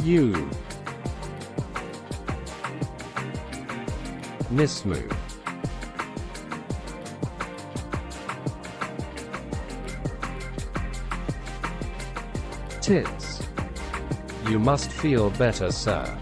You. Nismu. Tits. You must feel better, sir.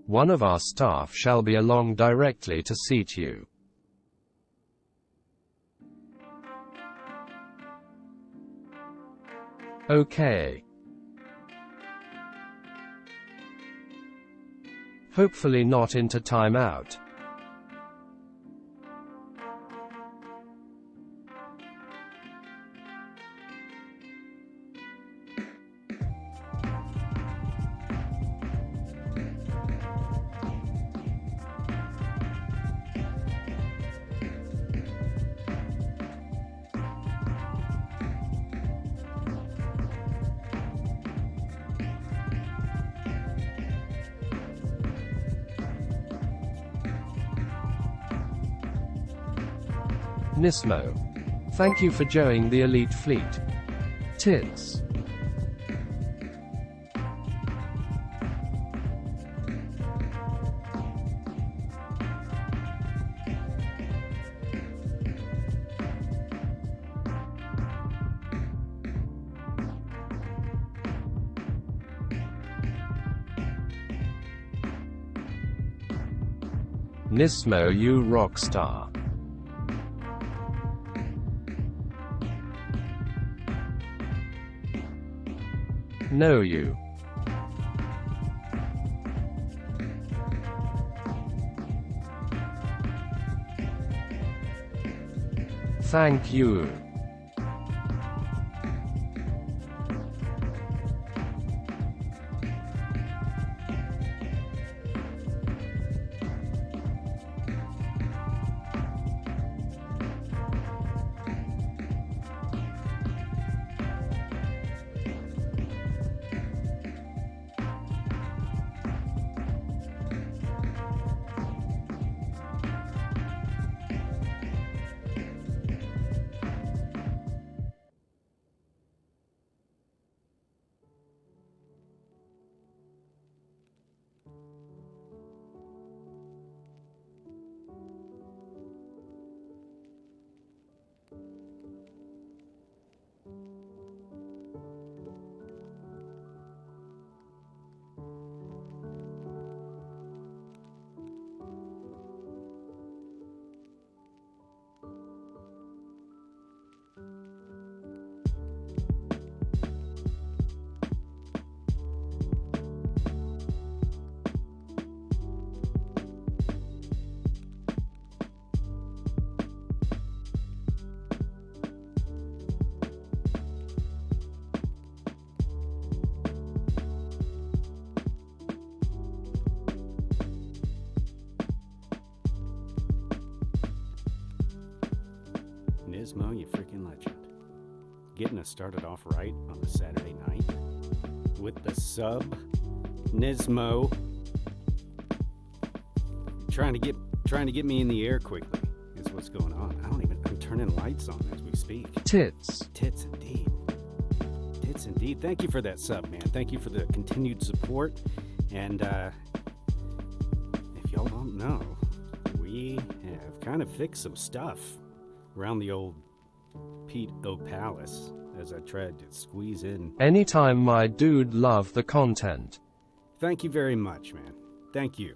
One of our staff shall be along directly to seat you. Okay. Hopefully not into timeout. Nismo. Thank you for joining the elite fleet. Tits. Nismo, you rock star. Know you. Thank you. Nismo, you freaking legend. Getting us started off right on a Saturday night with the sub. Nismo. Trying to get me in the air quickly is what's going on. I'm turning lights on as we speak. Tits. Tits indeed. Tits indeed. Thank you for that sub, man. Thank you for the continued support. And if y'all don't know, we have kind of fixed some stuff around the old Pete O Palace as I tried to squeeze in. Anytime, my dude, love the content. Thank you very much, man. Thank you.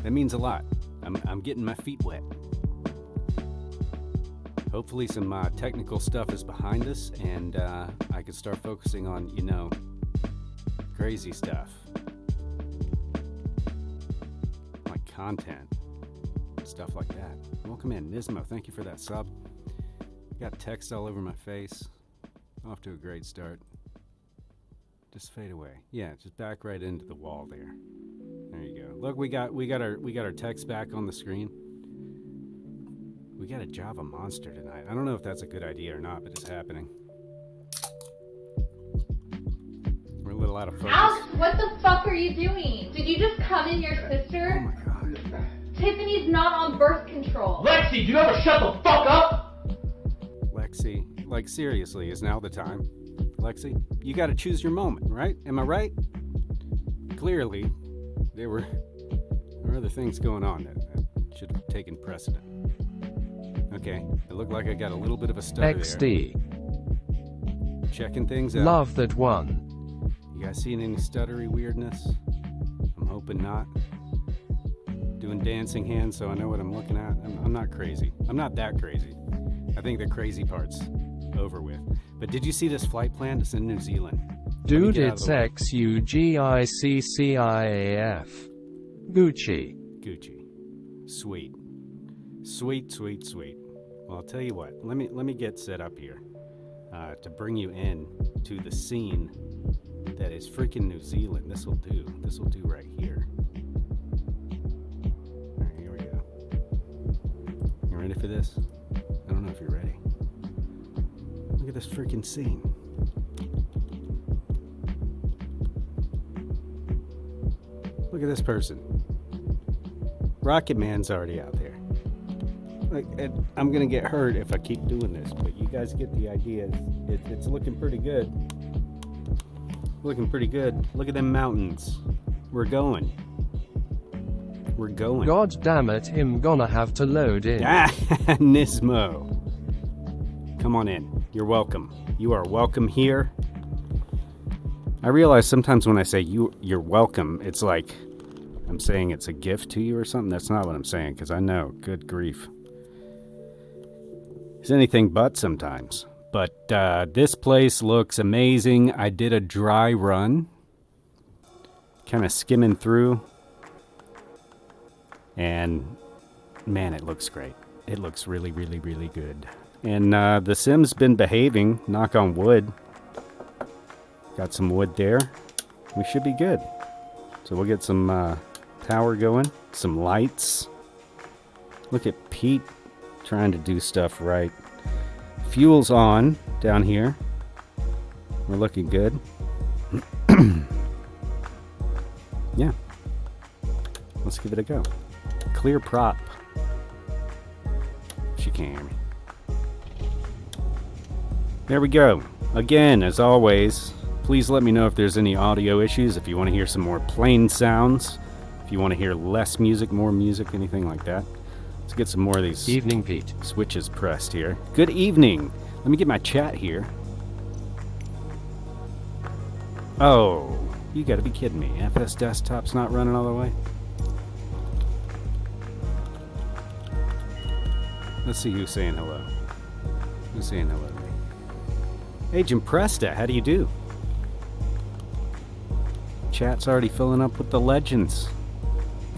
That means a lot. I'm getting my feet wet. Hopefully some technical stuff is behind us and I can start focusing on, crazy stuff. Like content, stuff like that. Welcome in, Nismo. Thank you for that sub. Got text all over my face. Off to a great start. Just fade away. Yeah, just back right into the wall there. There you go. Look, we got our text back on the screen. We got a Java monster tonight. I don't know if that's a good idea or not, but it's happening. We're a little out of focus. Alex, what the fuck are you doing? Did you just come in your sister? Oh my god. Tiffany's not on birth control. Lexi, do you ever shut the fuck up? Lexi, like seriously, is now the time? Lexi, you gotta choose your moment, right? Am I right? Clearly, there were other things going on that should have taken precedent. Okay, it looked like I got a little bit of a stutter XD. there. Checking things out. Love that one. You guys seeing any stuttery weirdness? I'm hoping not. Doing dancing hands so I know what I'm looking at. I'm not crazy. I'm not that crazy. I think the crazy part's over with. But did you see this flight plan? It's in New Zealand. Dude, it's XUGICCIAF. Gucci. Gucci. Sweet. Sweet, sweet, sweet. Well, I'll tell you what. Let me get set up here to bring you in to the scene that is freaking New Zealand. This will do. This will do right here. All right, here we go. You ready for this? I don't know if you're ready. Look at this freaking scene. Look at this person. Rocket Man's already out there. Like, I'm gonna get hurt if I keep doing this, but you guys get the idea. It's looking pretty good. Looking pretty good. Look at them mountains. We're going. We're going. God damn it, him gonna have to load in. Ah, Nismo. Come on in. You're welcome. You are welcome here. I realize sometimes when I say you're welcome, it's like I'm saying it's a gift to you or something. That's not what I'm saying, because I know, good grief, it's anything but sometimes. But this place looks amazing. I did a dry run, kind of skimming through, and man, it looks great. It looks really, really, really good. And the Sim's been behaving, knock on wood. Got some wood there. We should be good. So we'll get some power going, some lights. Look at Pete trying to do stuff right. Fuel's on down here. We're looking good. Yeah. Let's give it a go. Clear prop. If you can hear me. There we go. Again, as always, please let me know if there's any audio issues, if you want to hear some more plain sounds, if you want to hear less music, more music, anything like that. Let's get some more of these Evening, Pete. switches pressed here. Good evening. Let me get my chat here. Oh, you gotta be kidding me. FS Desktop's not running all the way? Let's see who's saying hello. Who's saying hello to me? Agent Presta, how do you do? Chat's already filling up with the legends.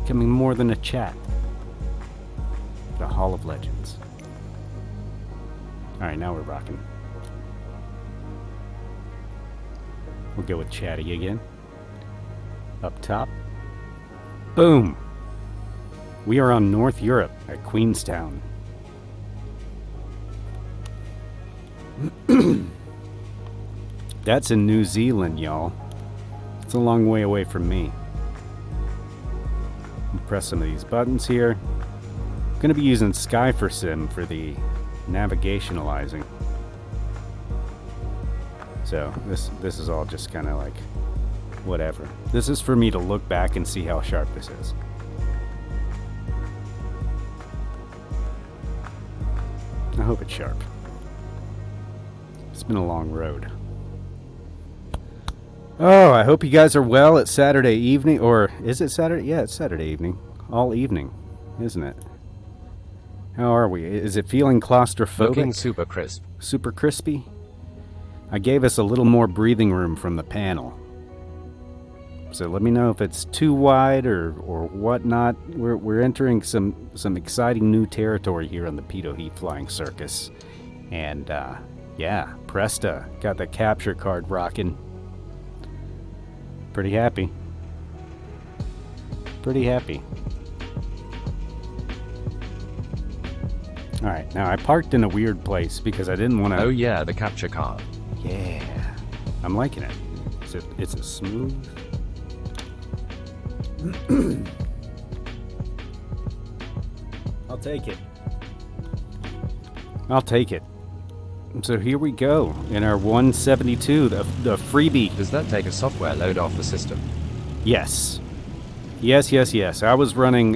Becoming more than a chat. The Hall of Legends. Alright, now we're rocking. We'll go with Chatty again. Up top. Boom! We are on North Europe at Queenstown. That's in New Zealand, y'all. It's a long way away from me. Press some of these buttons here. I'm going to be using Sky4Sim for the navigationalizing. So this is all just kind of like whatever. This is for me to look back and see how sharp this is. I hope it's sharp. It's been a long road. Oh, I hope you guys are well. It's Saturday evening, or is it Saturday? Yeah, it's Saturday evening. All evening, isn't it? How are we? Is it feeling claustrophobic? Looking super crisp. Super crispy? I gave us a little more breathing room from the panel. So let me know if it's too wide or whatnot. We're entering some exciting new territory here on the Pitot Heat Flying Circus. And yeah, Presta got the capture card rocking. Pretty happy. Pretty happy. Alright, now I parked in a weird place because I didn't want to... Oh yeah, the capture card. Yeah. I'm liking it. It's a smooth... I'll take it. I'll take it. So here we go in our 172, the freebie. Does that take a software load off the system? Yes. Yes. I was running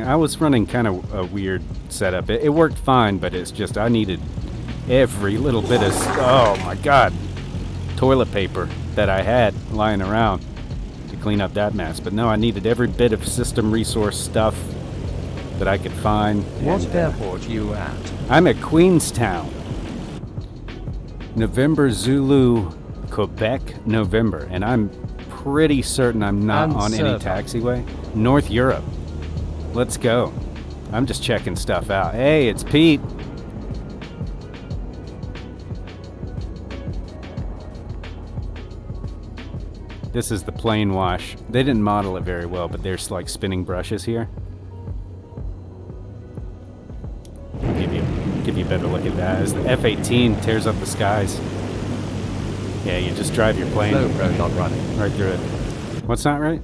kind of a weird setup. It worked fine, but it's just I needed every little bit of oh my god, toilet paper that I had lying around to clean up that mess. But no, I needed every bit of system resource stuff that I could find. What airport are you at? I'm at Queenstown. November Zulu, Quebec, November, and I'm pretty certain I'm not on any taxiway. North Europe. Let's go. I'm just checking stuff out. Hey, it's Pete. This is the plane wash. They didn't model it very well, but there's like spinning brushes here. I'll give you a better look at that as the F-18 tears up the skies. Yeah, you just drive your plane Flow Pro not running. right through it. What's not right?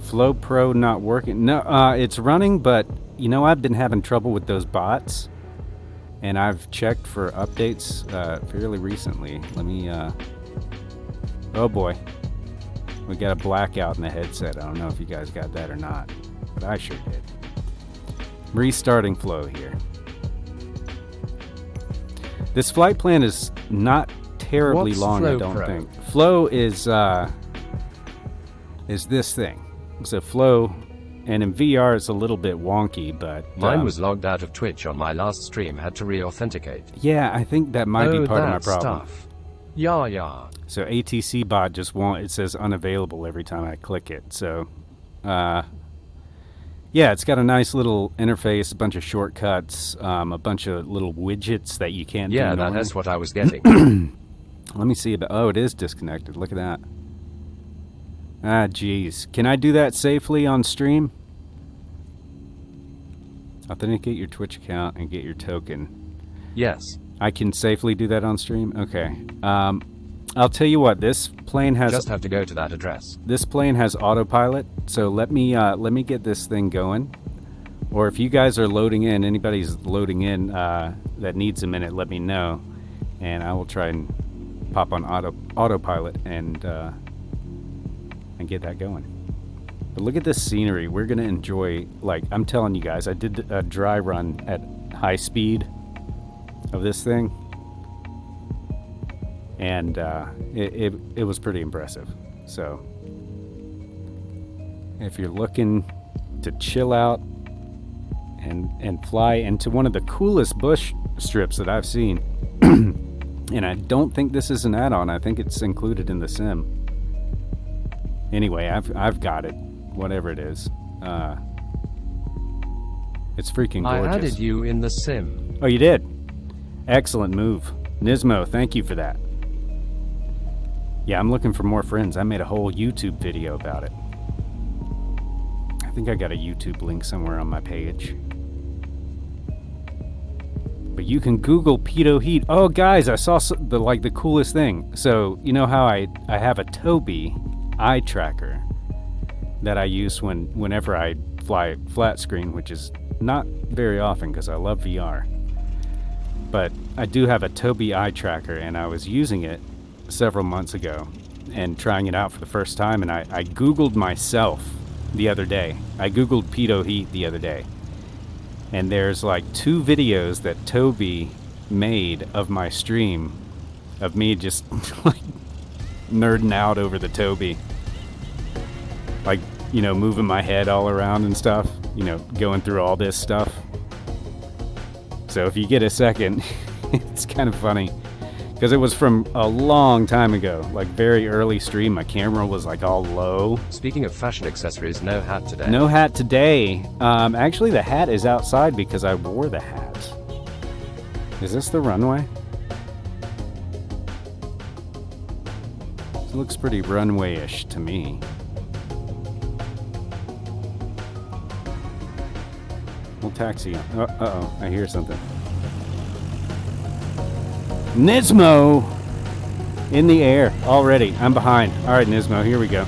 Flow Pro not working. No, it's running, but you know I've been having trouble with those bots, and I've checked for updates fairly recently. Let me. Oh boy, we got a blackout in the headset. I don't know if you guys got that or not, but I sure did. Restarting Flow here. This flight plan is not terribly What's long, Flow I don't Pro? think. Flow is this thing. So Flow, and in VR it's a little bit wonky, but Mine was logged out of Twitch on my last stream, had to re-authenticate. yeah, I think that might be part of my that problem. Stuff. Yeah. So ATC bot just won't. It says unavailable every time I click it. So, yeah, it's got a nice little interface, a bunch of shortcuts, a bunch of little widgets that you can't. Yeah, do normally. that's what I was getting. Let me see. Oh, it is disconnected. Look at that. Ah, geez. Can I do that safely on stream? Authenticate your Twitch account and get your token. Yes. I can safely do that on stream? Okay. I'll tell you what, this plane has... Just have to go to that address. This plane has autopilot, so let me get this thing going. Or if you guys are loading in, anybody's loading in that needs a minute, let me know. And I will try and pop on autopilot and get that going. But look at this scenery. We're going to enjoy, like, I'm telling you guys, I did a dry run at high speed of this thing. And it was pretty impressive. So if you're looking to chill out and fly into one of the coolest bush strips that I've seen, and I don't think this is an add-on, I think it's included in the sim. Anyway, I've got it, whatever it is. It's freaking gorgeous. I added you in the sim. Oh, you did? Excellent move. Nismo, thank you for that. Yeah, I'm looking for more friends. I made a whole YouTube video about it. I think I got a YouTube link somewhere on my page. But you can Google Pitot Heat. Oh, guys, I saw the coolest thing. So, you know how I have a Tobii eye tracker that I use whenever I fly flat screen, which is not very often because I love VR. But I do have a Tobii eye tracker, and I was using it several months ago and trying it out for the first time, and I Googled myself the other day. I Googled Pitot Heat the other day. And there's like 2 videos that Tobii made of my stream of me just like nerding out over the Tobii. Like, you know, moving my head all around and stuff, you know, going through all this stuff. So if you get a second, it's kind of funny. Because it was from a long time ago, like very early stream. My camera was like all low. Speaking of fashion accessories, no hat today. No hat today. Actually, the hat is outside because I wore the hat. Is this the runway? It looks pretty runway-ish to me. We'll taxi. Uh-oh, I hear something. Nismo! In the air, already. I'm behind. Alright, Nismo, here we go.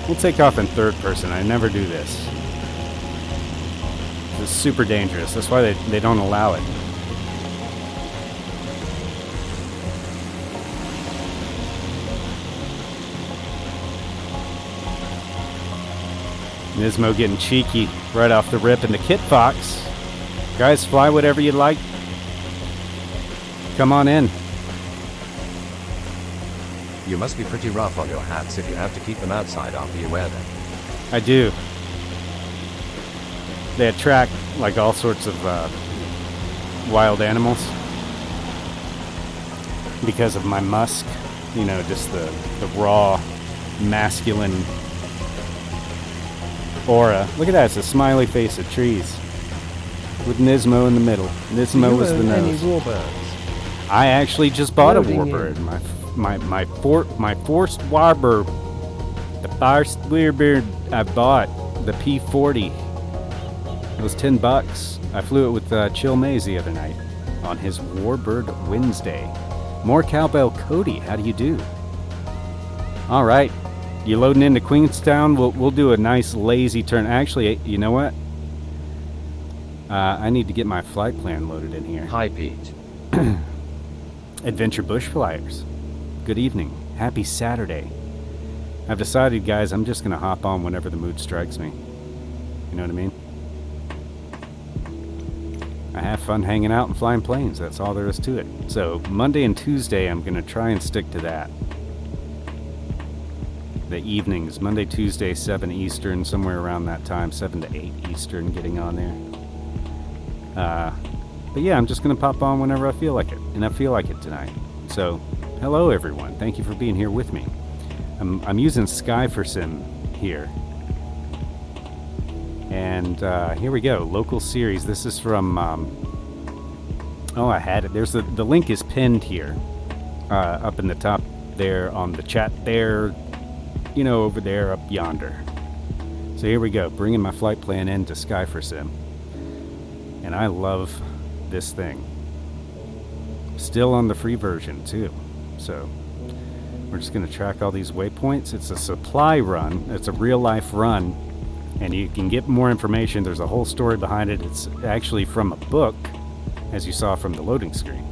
We'll take off in third person. I never do this. This is super dangerous. That's why they don't allow it. Nismo getting cheeky right off the rip in the Kit Fox. Guys, fly whatever you like. Come on in. You must be pretty rough on your hats if you have to keep them outside after you wear them. I do. They attract like all sorts of wild animals because of my musk. You know, just the raw masculine aura. Look at that, it's a smiley face of trees with Nismo in the middle. Nismo was the nose. Any warbirds? I actually just bought Loading a warbird. My first warbird, the first warbird I bought, the P40. It was $10. I flew it with Chill Maze the other night on his Warbird Wednesday. More Cowbell Cody, how do you do? All right, you loading into Queenstown? We'll do a nice lazy turn. Actually, you know what? I need to get my flight plan loaded in here. Hi, Pete. Adventure Bush Flyers. Good evening. Happy Saturday. I've decided, guys, I'm just going to hop on whenever the mood strikes me. You know what I mean? I have fun hanging out and flying planes. That's all there is to it. So Monday and Tuesday, I'm going to try and stick to that. The evenings, Monday, Tuesday, 7 Eastern, somewhere around that time, 7 to 8 Eastern, getting on there. But yeah, I'm just going to pop on whenever I feel like it. And I feel like it tonight. So, hello everyone. Thank you for being here with me. I'm using Sky for Sim here. And here we go. Local series. This is from... oh, I had it. There's the link is pinned here. Up in the top there on the chat there. You know, over there, up yonder. So here we go. Bringing my flight plan into Sky for Sim. And I love this thing. Still on the free version too. So we're just going to track all these waypoints. It's a supply run. It's a real life run. And you can get more information. There's a whole story behind it. It's actually from a book, as you saw from the loading screen.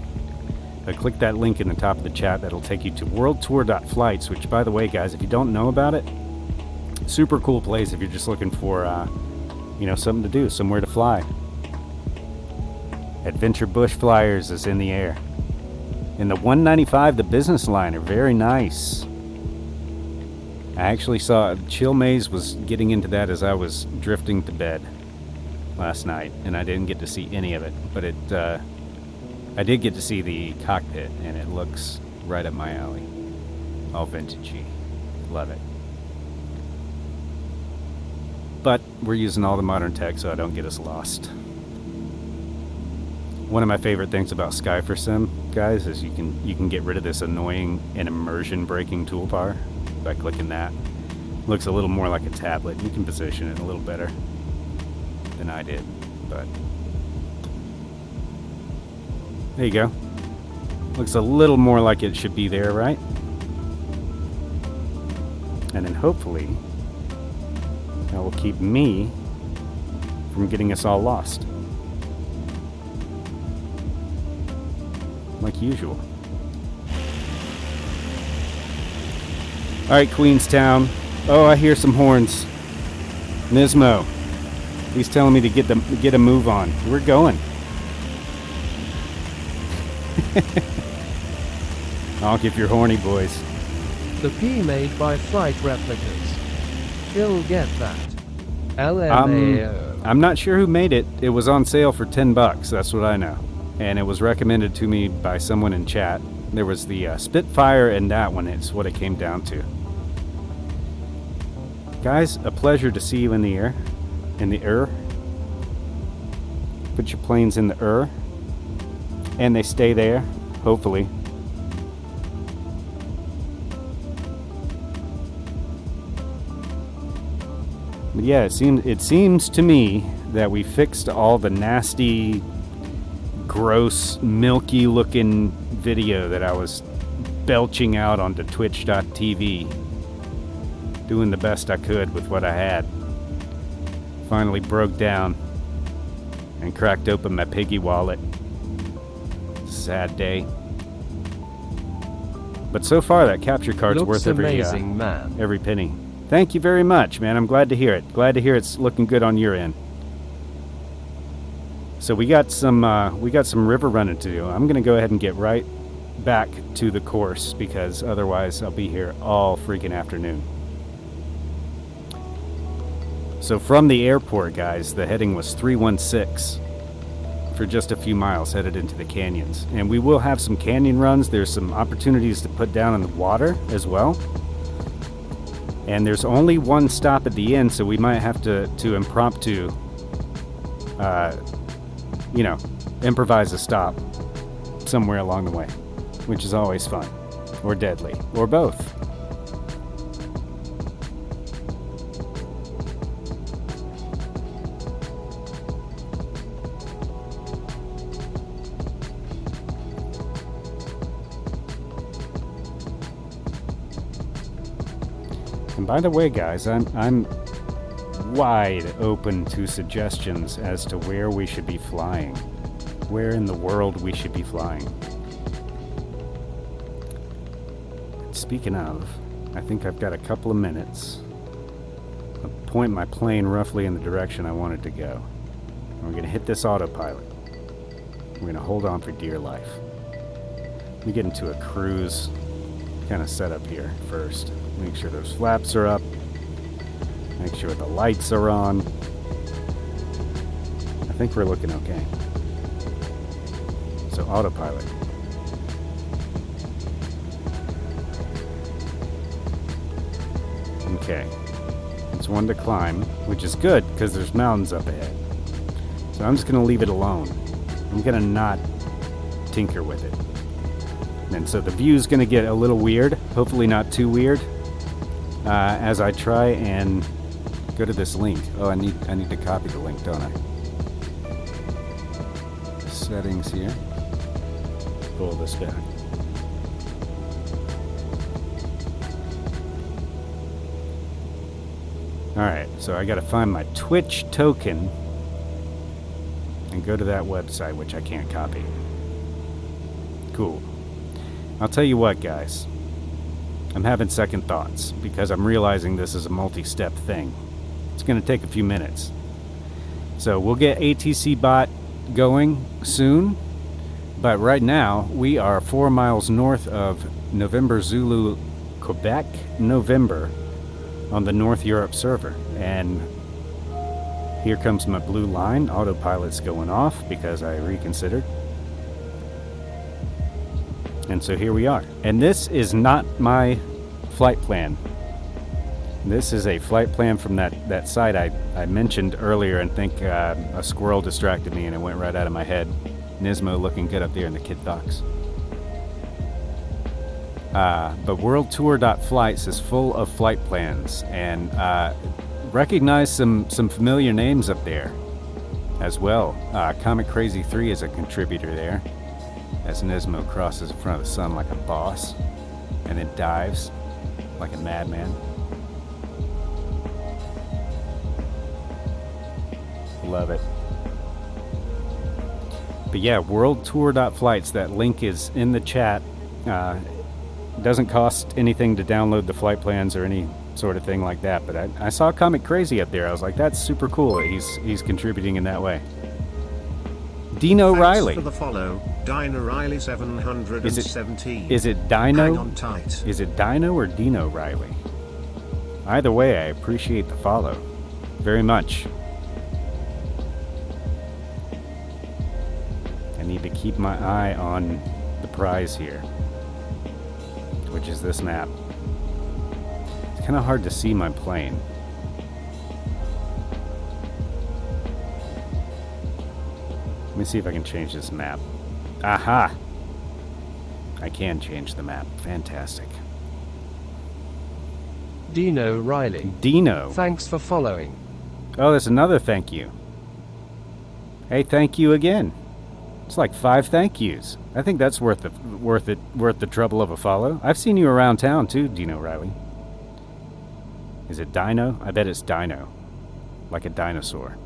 But click that link in the top of the chat. That'll take you to worldtour.flights, which, by the way, guys, if you don't know about it, super cool place if you're just looking for, you know, something to do, somewhere to fly. Adventure Bush Flyers is in the air. And the 195, the business liner, very nice. I actually saw Chill Maze was getting into that as I was drifting to bed last night, and I didn't get to see any of it. But I did get to see the cockpit, and it looks right up my alley. All vintagey. Love it. But we're using all the modern tech so I don't get us lost. One of my favorite things about Sky for Sim, guys, is you can get rid of this annoying and immersion breaking toolbar by clicking that. Looks a little more like a tablet. You can position it a little better than I did, but there you go. Looks a little more like it should be there, right? And then hopefully that will keep me from getting us all lost. Like usual. Alright, Queenstown. Oh, I hear some horns. Nismo. He's telling me to get a move on. We're going. Honk if you're horny, boys. The P made by flight replicas. He'll get that. LMAO. I'm not sure who made it. It was on sale for $10. That's what I know. and it was recommended to me by someone in chat. There was the Spitfire, and that one is what it came down to. Guys, a pleasure to see you in the air. In the air. Put your planes in the air. And they stay there, hopefully. But yeah, it seems to me that we fixed all the nasty, gross, milky looking video that I was belching out onto twitch.tv, doing the best I could with what I had. Finally broke down and cracked open my piggy wallet. Sad day. But so far that capture card's Looks worth amazing, man. every penny. Thank you very much, man. I'm glad to hear it. Glad to hear it's looking good on your end. So we got some river running to do. I'm gonna go ahead and get right back to the course because otherwise I'll be here all freaking afternoon. So from the airport, guys, the heading was 316 for just a few miles headed into the canyons. And we will have some canyon runs. There's some opportunities to put down in the water as well. And there's only one stop at the end, so we might have to impromptu, improvise a stop somewhere along the way, which is always fun, or deadly, or both. And by the way, guys, I'm wide open to suggestions as to where we should be flying. Where in the world we should be flying. Speaking of, I think I've got a couple of minutes. I'll point my plane roughly in the direction I want it to go. And we're going to hit this autopilot. We're going to hold on for dear life. Let me get into a cruise kind of setup here first. Make sure those flaps are up. Make sure the lights are on. I think we're looking okay. So autopilot. Okay. It's one to climb, which is good because there's mountains up ahead. So I'm just going to leave it alone. I'm going to not tinker with it. And so the view is going to get a little weird, hopefully not too weird, as I try and go to this link. Oh, I need to copy the link, don't I? Settings here. Pull this back. Alright, so I got to find my Twitch token and go to that website, which I can't copy. Cool. I'll tell you what, guys. I'm having second thoughts because I'm realizing this is a multi-step thing. It's going to take a few minutes. So we'll get ATC bot going soon. But right now, we are 4 miles north of November Zulu, Quebec, November on the North Europe server. And here comes my blue line. Autopilot's going off because I reconsidered. And so here we are. And this is not my flight plan. This is a flight plan from that site I mentioned earlier, and think a squirrel distracted me and it went right out of my head. Nismo looking good up there in the kid box. But worldtour.flights is full of flight plans, and recognize some familiar names up there as well. Comet Crazy 3 is a contributor there, as Nismo crosses in front of the sun like a boss, and then dives like a madman. Love it. But yeah, worldtour.flights, that link is in the chat. It doesn't cost anything to download the flight plans or any sort of thing like that, but I saw Comic Crazy up there. I was like, that's super cool that he's contributing in that way. Dino Thanks Riley. For the follow, Dino Riley 717. Is it Dino? Hang on tight. Is it Dino or Dino Riley? Either way, I appreciate the follow very much. I need to keep my eye on the prize here, which is this map. It's kind of hard to see my plane. Let me see if I can change this map. Aha! I can change the map. Fantastic. Dino Riley. Dino. Thanks for following. Oh, there's another thank you. Hey, thank you again. It's like 5 thank yous. I think that's worth the trouble of a follow. I've seen you around town too, Dino Riley. Is it Dino? I bet it's Dino. Like a dinosaur.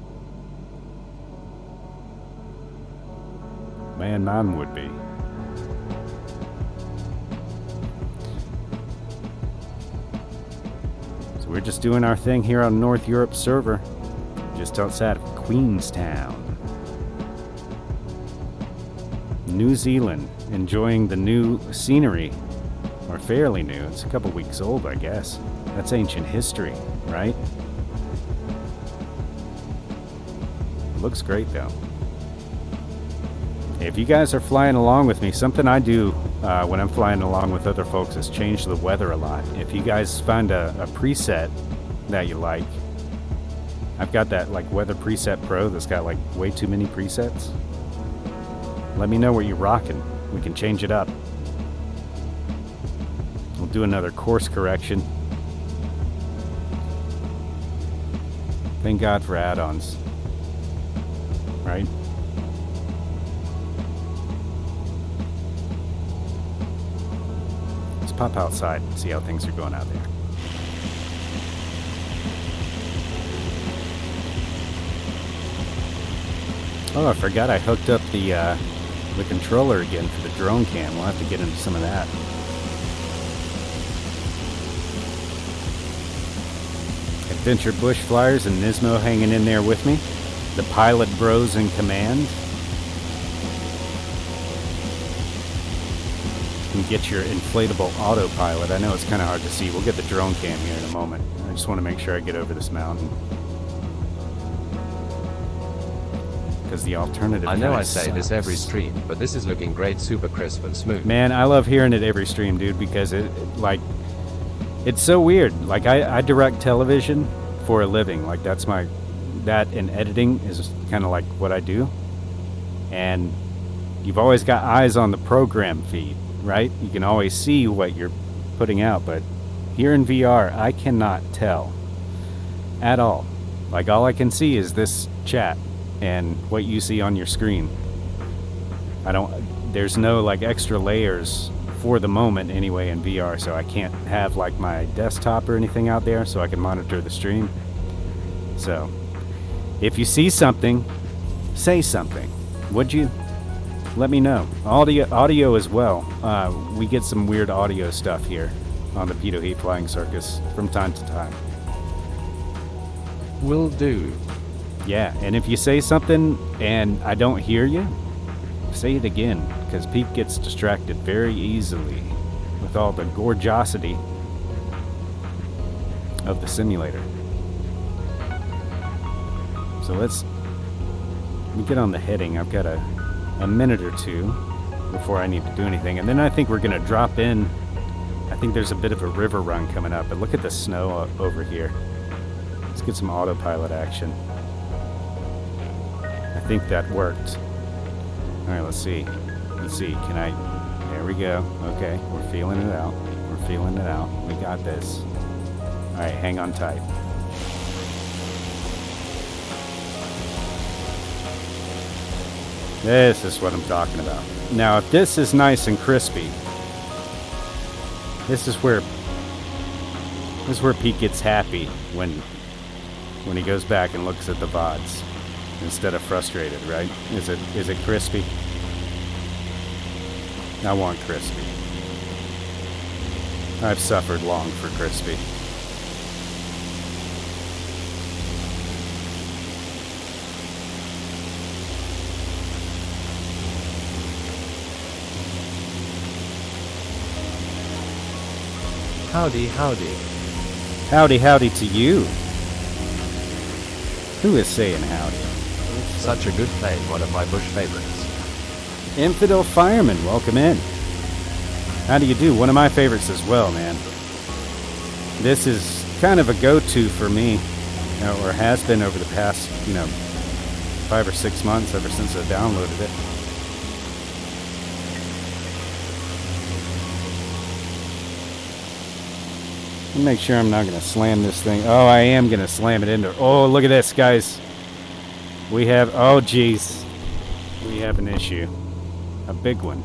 Man, mine would be. So we're just doing our thing here on North Europe server. Just outside of Queenstown. New Zealand, enjoying the new scenery, or fairly new. It's a couple weeks old, I guess. That's ancient history, right? It looks great, though. If you guys are flying along with me, something I do when I'm flying along with other folks is change the weather a lot. If you guys find a preset that you like, I've got that like Weather Preset Pro that's got like way too many presets. Let me know what you're rocking. We can change it up. We'll do another course correction. Thank God for add-ons. Right? Let's pop outside and see how things are going out there. Oh, I forgot I hooked up the controller again for the drone cam. We'll have to get into some of that. Adventure Bush Flyers and Nismo hanging in there with me. The pilot bros in command. You can get your inflatable autopilot. I know it's kind of hard to see. We'll get the drone cam here in a moment. I just want to make sure I get over this mountain. The alternative. I know I say this every stream, but this is looking great, super crisp and smooth. Man, I love hearing it every stream, dude, because it's so weird. Like I direct television for a living. Like that and editing is kind of like what I do. And you've always got eyes on the program feed, right? You can always see what you're putting out, but here in VR, I cannot tell at all. Like all I can see is this chat and what you see on your screen. There's no like extra layers for the moment anyway in VR, so I can't have like my desktop or anything out there so I can monitor the stream. So if you see something, say something, would you? Let me know. Audio as well. We get some weird audio stuff here on the Pedo Heat Flying Circus from time to time. Will do. Yeah, and if you say something and I don't hear you, say it again, because Pete gets distracted very easily with all the gorgeosity of the simulator. So let me get on the heading. I've got a minute or two before I need to do anything, and then I think we're going to drop in. I think there's a bit of a river run coming up, but look at the snow over here. Let's get some autopilot action. I think that worked. Alright, let's see. Can I... There we go. Okay, we're feeling it out. We got this. Alright, hang on tight. This is what I'm talking about. Now, if this is nice and crispy, this is where Pete gets happy when he goes back and looks at the VODs. Instead of frustrated, right? Is it crispy? I want crispy. I've suffered long for crispy. Howdy, howdy. Howdy, howdy to you. Who is saying howdy? Such a good plane, one of my bush favorites. Infidel Fireman, welcome in. How do you do? One of my favorites as well, man. This is kind of a go-to for me, or has been over the past, 5 or 6 months ever since I downloaded it. Let me make sure I'm not going to slam this thing. Oh, I am going to slam it into. Oh, look at this, guys. We have, oh, geez. We have an issue. A big one,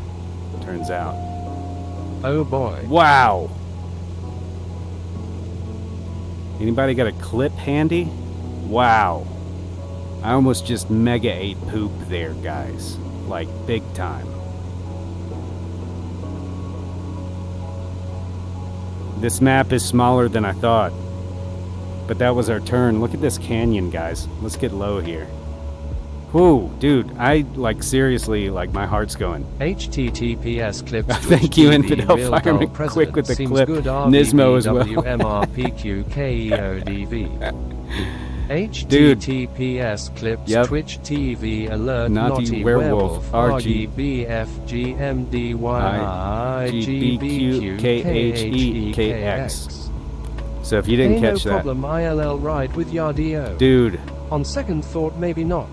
turns out. Oh boy. Wow. Anybody got a clip handy? Wow. I almost just mega ate poop there, guys. Like, big time. This map is smaller than I thought. But that was our turn. Look at this canyon, guys. Let's get low here. Whoa, dude, seriously, my heart's going. HTTPS clips. Thank you, Infidel Fireman, quick with the clip. Nismo as well. HTTPS clips. Yep. Twitch TV alert. Naughty Werewolf. RGBFGMDYIGBQKHEKX. So if you didn't catch no that. problem, ILL ride with Yardio. Dude. On second thought, maybe not.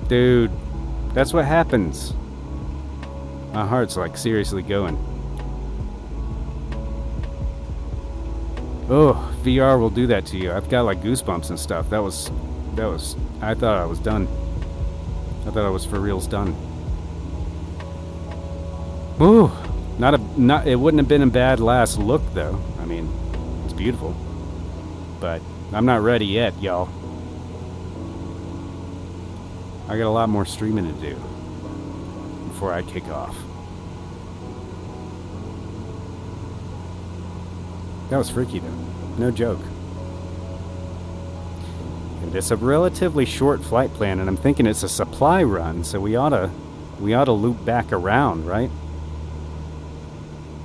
Dude, that's what happens. My heart's seriously going. Oh, VR will do that to you. I've got goosebumps and stuff. That was, I thought I was done. I thought I was for reals done. Ooh, it wouldn't have been a bad last look though. I mean, it's beautiful. But I'm not ready yet, y'all. I got a lot more streaming to do before I kick off. That was freaky though. No joke. And it's a relatively short flight plan, and I'm thinking it's a supply run, so we ought to loop back around, right?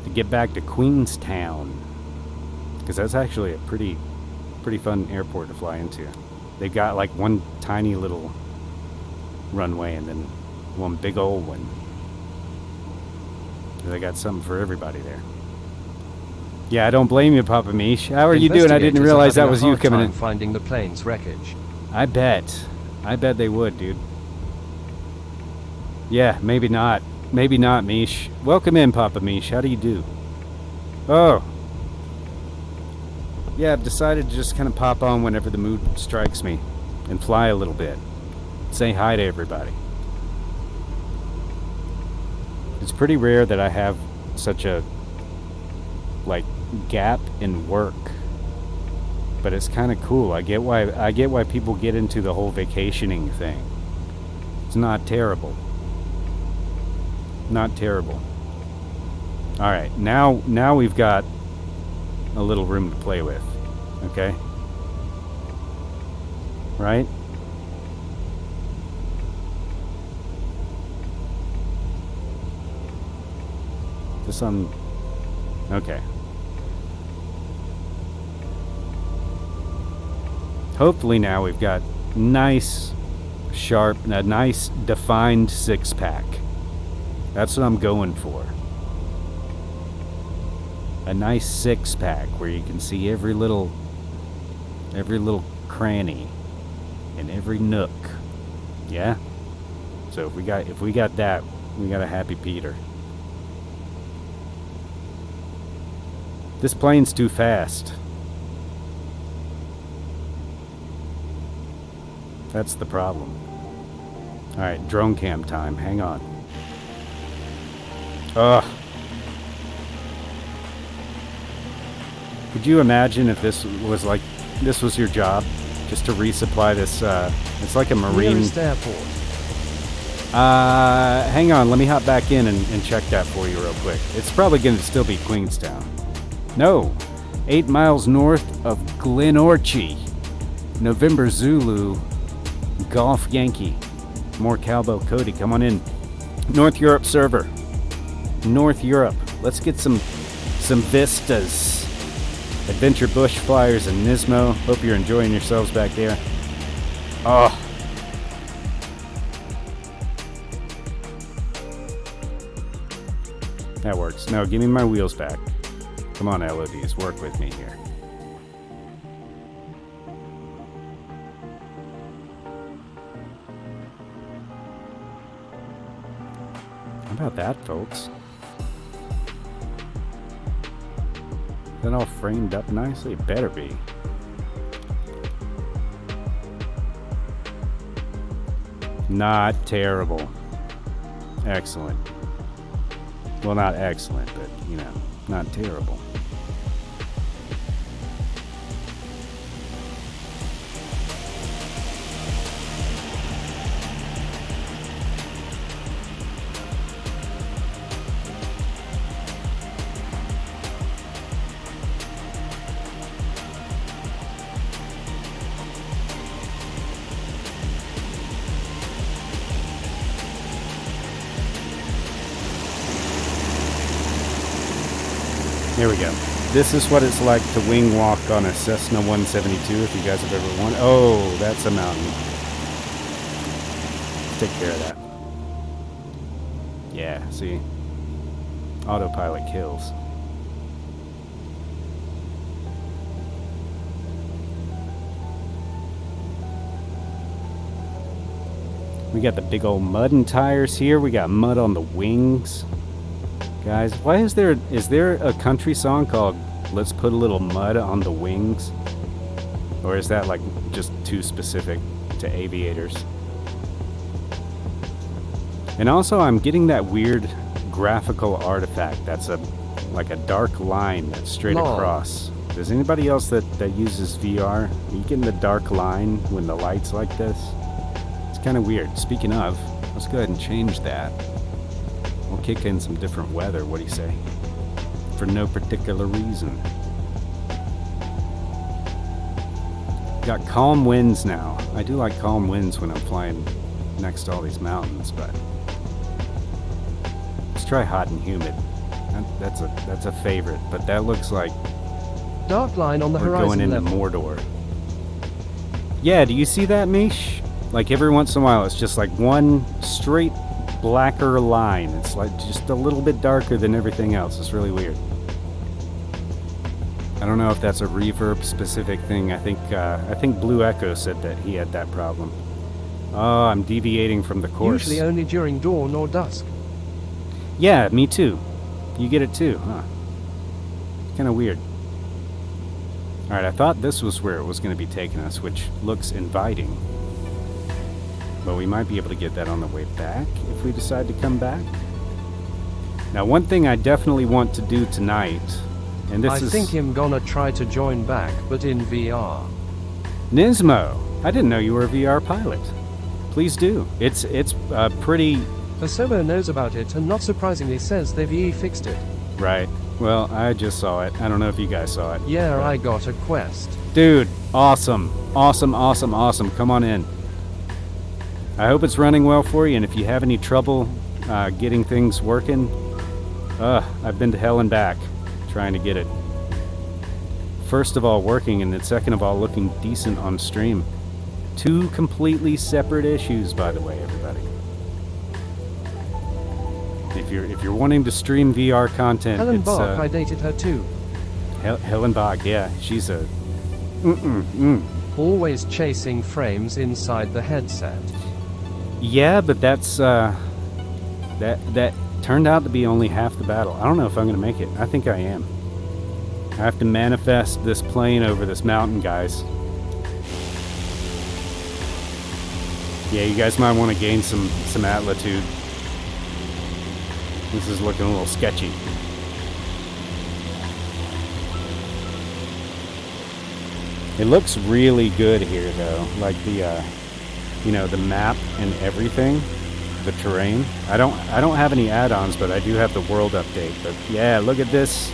To get back to Queenstown. Because that's actually a pretty fun airport to fly into. They've got one tiny little runway and then one big old one. They got something for everybody there. Yeah, I don't blame you, Papa Mish. How are you doing? I didn't realize that was you coming in. Finding the plane's wreckage. I bet they would, dude. Yeah, maybe not. Maybe not, Mish. Welcome in, Papa Mish. How do you do? Oh. Yeah, I've decided to just kind of pop on whenever the mood strikes me and fly a little bit. Say hi to everybody. It's pretty rare that I have such a gap in work, but it's kind of cool. I get why people get into the whole vacationing thing. It's not terrible. Not terrible. All right, now we've got a little room to play with. Okay? Right? This on... Okay. Hopefully now we've got nice, sharp, a nice defined six-pack. That's what I'm going for. A nice six-pack where you can see every little cranny and every nook. Yeah? So if we got that, we got a happy Peter. This plane's too fast. That's the problem. Alright, drone cam time. Hang on. Ugh. Could you imagine if this was your job? Just to resupply this, it's like a marine... Nearest airport. Hang on, let me hop back in and check that for you real quick. It's probably going to still be Queenstown. No, 8 miles north of Glenorchy. November Zulu, Golf Yankee. More Cowbell Cody, come on in. North Europe server. North Europe. Let's get some vistas. Adventure Bush Flyers and Nismo. Hope you're enjoying yourselves back there. Oh. That works. No, give me my wheels back. Come on, LODs, work with me here. How about that, folks? Is that all framed up nicely? It better be. Not terrible. Excellent. Well, not excellent, but, you know, not terrible. Here we go. This is what it's like to wing walk on a Cessna 172 if you guys have ever won. Oh, that's a mountain. Let's take care of that. Yeah, see? Autopilot kills. We got the big old mud and tires here. We got mud on the wings. Guys, why is there a country song called Let's Put a Little Mud on the Wings? Or is that like just too specific to aviators? And also I'm getting that weird graphical artifact that's like a dark line that's straight across. Does anybody else that uses VR, are you getting the dark line when the light's like this? It's kind of weird. Speaking of, let's go ahead and change that. We'll kick in some different weather, what do you say? For no particular reason. Got calm winds now. I do like calm winds when I'm flying next to all these mountains, but let's try hot and humid. That's a favorite, but that looks like Dark line on the we're horizon going into level. Mordor. Yeah, do you see that, Mish? Like every once in a while, it's just like one straight blacker line. It's like just a little bit darker than everything else. It's really weird. I don't know if that's a reverb specific thing. I think Blue Echo said that he had that problem. Oh, I'm deviating from the course. Usually only during dawn or dusk. Yeah, me too. You get it too, huh? Kind of weird. Alright, I thought this was where it was going to be taking us, which looks inviting. But we might be able to get that on the way back if we decide to come back. Now, one thing I definitely want to do tonight, and this I is... think him gonna try to join back, but in VR. Nismo, I didn't know you were a VR pilot. Please do. It's pretty... Asobo knows about it and not surprisingly says they've fixed it. Right. Well, I just saw it. I don't know if you guys saw it. Yeah, I got a quest. Dude, awesome. Awesome, awesome, awesome. Come on in. I hope it's running well for you, and if you have any trouble getting things working, I've been to hell and back trying to get it. First of all, working, and then second of all, looking decent on stream. Two completely separate issues, by the way, everybody. If you're wanting to stream VR content, Helen it's Bach, I dated her too. Helen Bach, yeah, she's a Always chasing frames inside the headset. Yeah, but that's that turned out to be only half the battle. I don't know if I'm gonna make it. I think I am. I have to manifest this plane over this mountain, guys. Yeah, you guys might want to gain some altitude. This is looking a little sketchy. It looks really good here, though. Like the, the map and everything, the terrain. I don't have any add-ons, but I do have the world update. But yeah, look at this.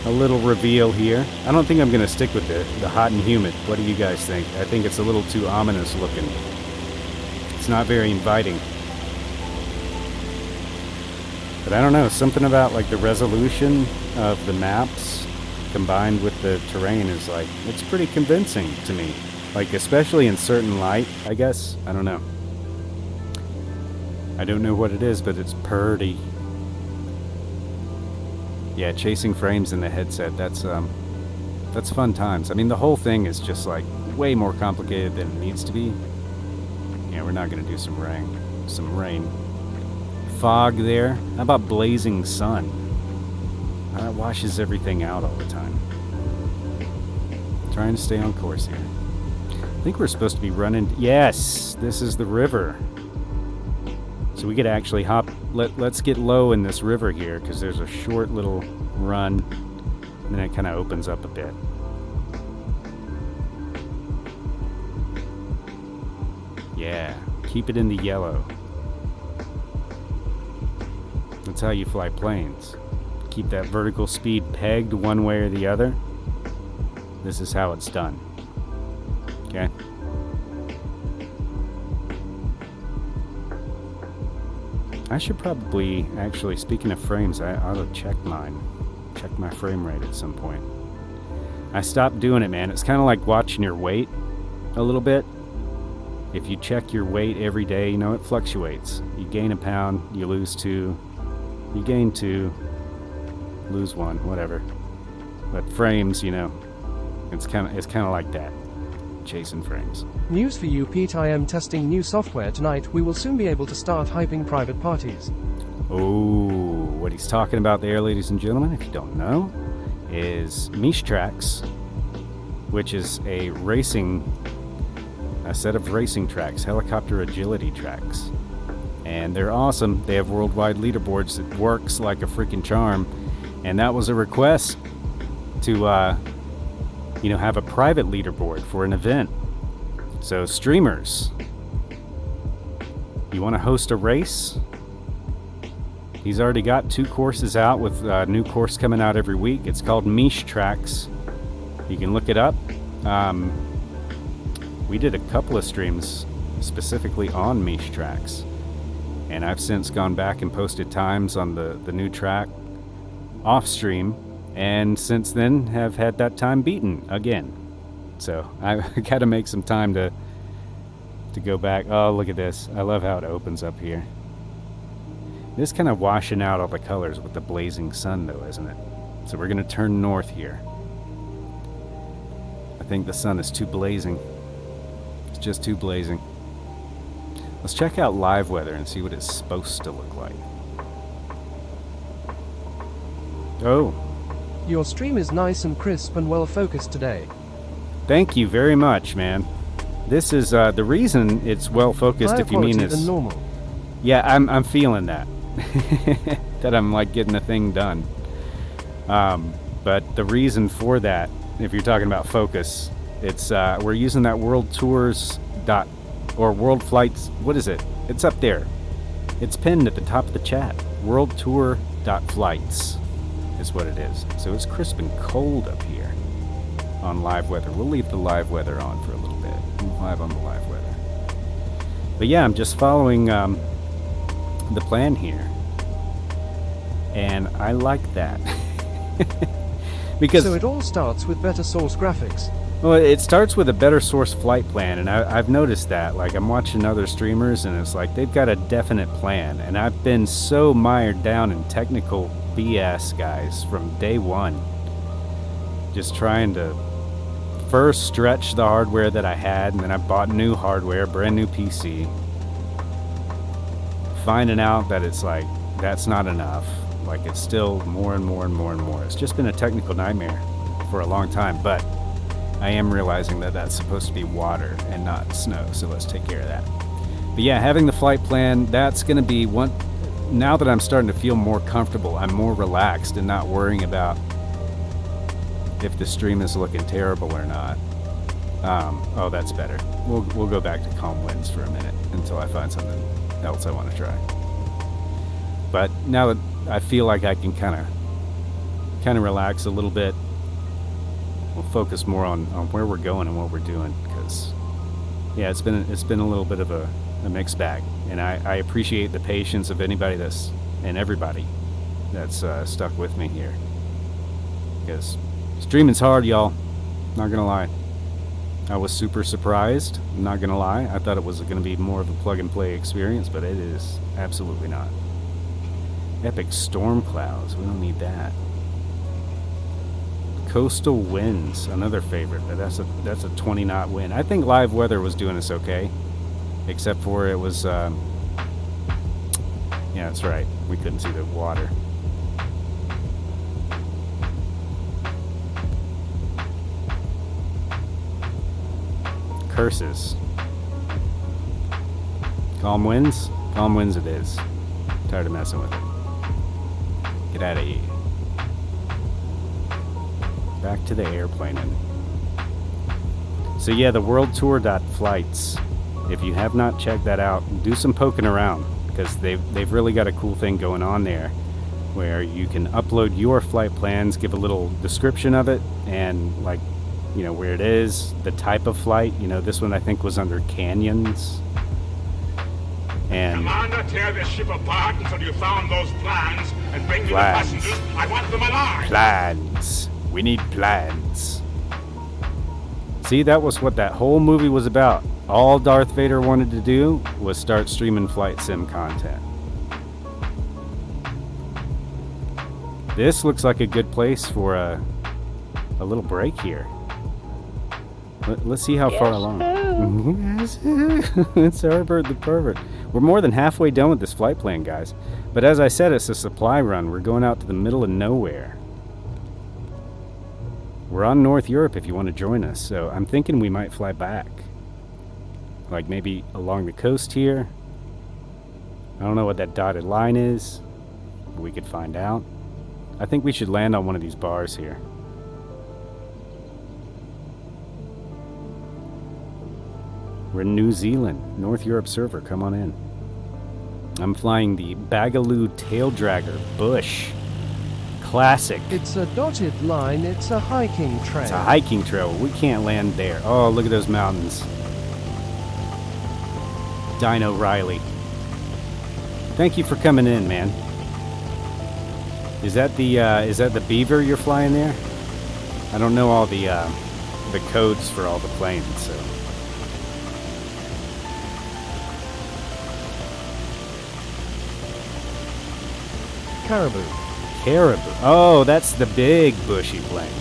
A little reveal here. I don't think I'm gonna stick with the hot and humid. What do you guys think? I think it's a little too ominous looking. It's not very inviting. But I don't know, something about like the resolution of the maps combined with the terrain is like, it's pretty convincing to me. Like, especially in certain light, I guess. I don't know. I don't know what it is, but it's pretty. Yeah, chasing frames in the headset, that's fun times. I mean, the whole thing is just like way more complicated than it needs to be. Yeah, we're not gonna do some rain. Fog there. How about blazing sun? That washes everything out all the time. Trying to stay on course here. I think we're supposed to be running. Yes, this is the river. So we could actually hop. Let's get low in this river here because there's a short little run, and then it kind of opens up a bit. Yeah, keep it in the yellow. That's how you fly planes. Keep that vertical speed pegged one way or the other. This is how it's done. Okay? I should probably, actually, speaking of frames, I ought to check my frame rate at some point. I stopped doing it, man. It's kind of like watching your weight a little bit. If you check your weight every day, you know, it fluctuates. You gain a pound, you lose 2, you gain 2, lose 1, whatever. But frames, you know, it's kind of like that. Chasing frames. News for you, Pete. I am testing new software tonight. We will soon be able to start hyping private parties. Oh, what he's talking about there, ladies and gentlemen, if you don't know, is Mish Tracks, which is a set of racing tracks, helicopter agility tracks. And they're awesome. They have worldwide leaderboards. It works like a freaking charm. And that was a request to, have a private leaderboard for an event. So streamers, you want to host a race? He's already got 2 courses out with a new course coming out every week. It's called Mish Tracks. You can look it up. We did a couple of streams specifically on Mish Tracks. And I've since gone back and posted times on the new track off stream. And since then have had that time beaten again. So I got to make some time to go back. Oh, look at this. I love how it opens up here. This kind of washing out all the colors with the blazing sun though, isn't it? So we're going to turn north here. I think the sun is too blazing. It's just too blazing. Let's check out live weather and see what it's supposed to look like. Oh. Your stream is nice and crisp and well focused today. Thank you very much, man. This is the reason it's well focused. Higher if you mean quality it's than normal. Yeah, I'm feeling that. That I'm like getting the thing done. But the reason for that, if you're talking about focus, it's we're using that World Tours or World Flights. What is it? It's up there. It's pinned at the top of the chat. World Tour Flights is what it is. So it's crisp and cold up here on live weather. We'll leave the live weather on for a little bit. We'll live on the live weather. But yeah, I'm just following the plan here. And I like that. Because so it all starts with better source graphics. Well, it starts with a better source flight plan, and I've noticed that. Like, I'm watching other streamers, and it's like they've got a definite plan. And I've been so mired down in technical BS, guys, from day one. Just trying to first stretch the hardware that I had, and then I bought new hardware, brand new PC. Finding out that it's like, that's not enough. Like, it's still more and more and more and more. It's just been a technical nightmare for a long time, but I am realizing that that's supposed to be water and not snow, so let's take care of that. But yeah, having the flight plan, that's going to be one. Now that I'm starting to feel more comfortable, I'm more relaxed and not worrying about if the stream is looking terrible or not. Oh, that's better. We'll go back to calm winds for a minute until I find something else I want to try. But now that I feel like I can kind of relax a little bit, we'll focus more on where we're going and what we're doing, because yeah, it's been a little bit of a mixed bag, and I appreciate the patience of anybody and everybody that's stuck with me here, because streaming's hard, y'all. Not gonna lie. I was super surprised. I'm not gonna lie. I thought it was gonna be more of a plug and play experience, but it is absolutely not. Epic storm clouds. We don't need that. Coastal winds, another favorite, but that's a 20 knot wind. I think live weather was doing us okay, except for it was, yeah, that's right. We couldn't see the water. Curses. Calm winds? Calm winds it is. Tired of messing with it. Get out of here. Back to the airplaning. So yeah, the World Tour.flights. If you have not checked that out, do some poking around, because they've really got a cool thing going on there, where you can upload your flight plans, give a little description of it, and like, you know, where it is, the type of flight. You know, this one I think was under canyons. And Commander, tear this ship apart until you found those plans and bring me the passengers. I want them alive. Plans. We need plans. See, that was what that whole movie was about. All Darth Vader wanted to do was start streaming flight sim content. This looks like a good place for a little break here. Let's see how far along. It's Herbert the Pervert. We're more than halfway done with this flight plan, guys. But as I said, it's a supply run. We're going out to the middle of nowhere. We're on North Europe if you want to join us. So I'm thinking we might fly back. Like maybe along the coast here. I don't know what that dotted line is. But we could find out. I think we should land on one of these bars here. We're in New Zealand, North Europe server, come on in. I'm flying the Bagaloo Tail Dragger Bush. Classic. It's a dotted line, it's a hiking trail. It's a hiking trail, we can't land there. Oh, look at those mountains. Dino Riley. Thank you for coming in, man. Is that the Beaver you're flying there? I don't know all the codes for all the planes, so. Caribou. Caribou. Oh, that's the big bushy plane.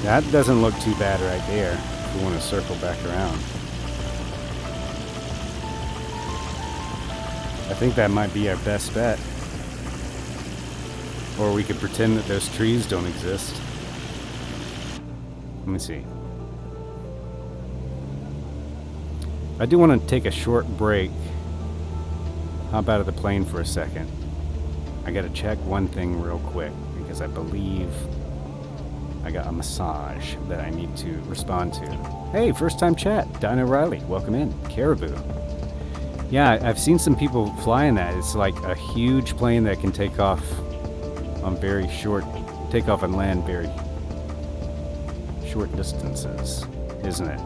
That doesn't look too bad right there. If we want to circle back around. I think that might be our best bet. Or we could pretend that those trees don't exist. Let me see. I do want to take a short break. Hop out of the plane for a second. I gotta check one thing real quick, because I believe I got a massage that I need to respond to. Hey, first time chat, Dino Riley, welcome in. Caribou. Yeah, I've seen some people flying that. It's like a huge plane that can take off on very short, take off and land very short distances, isn't it?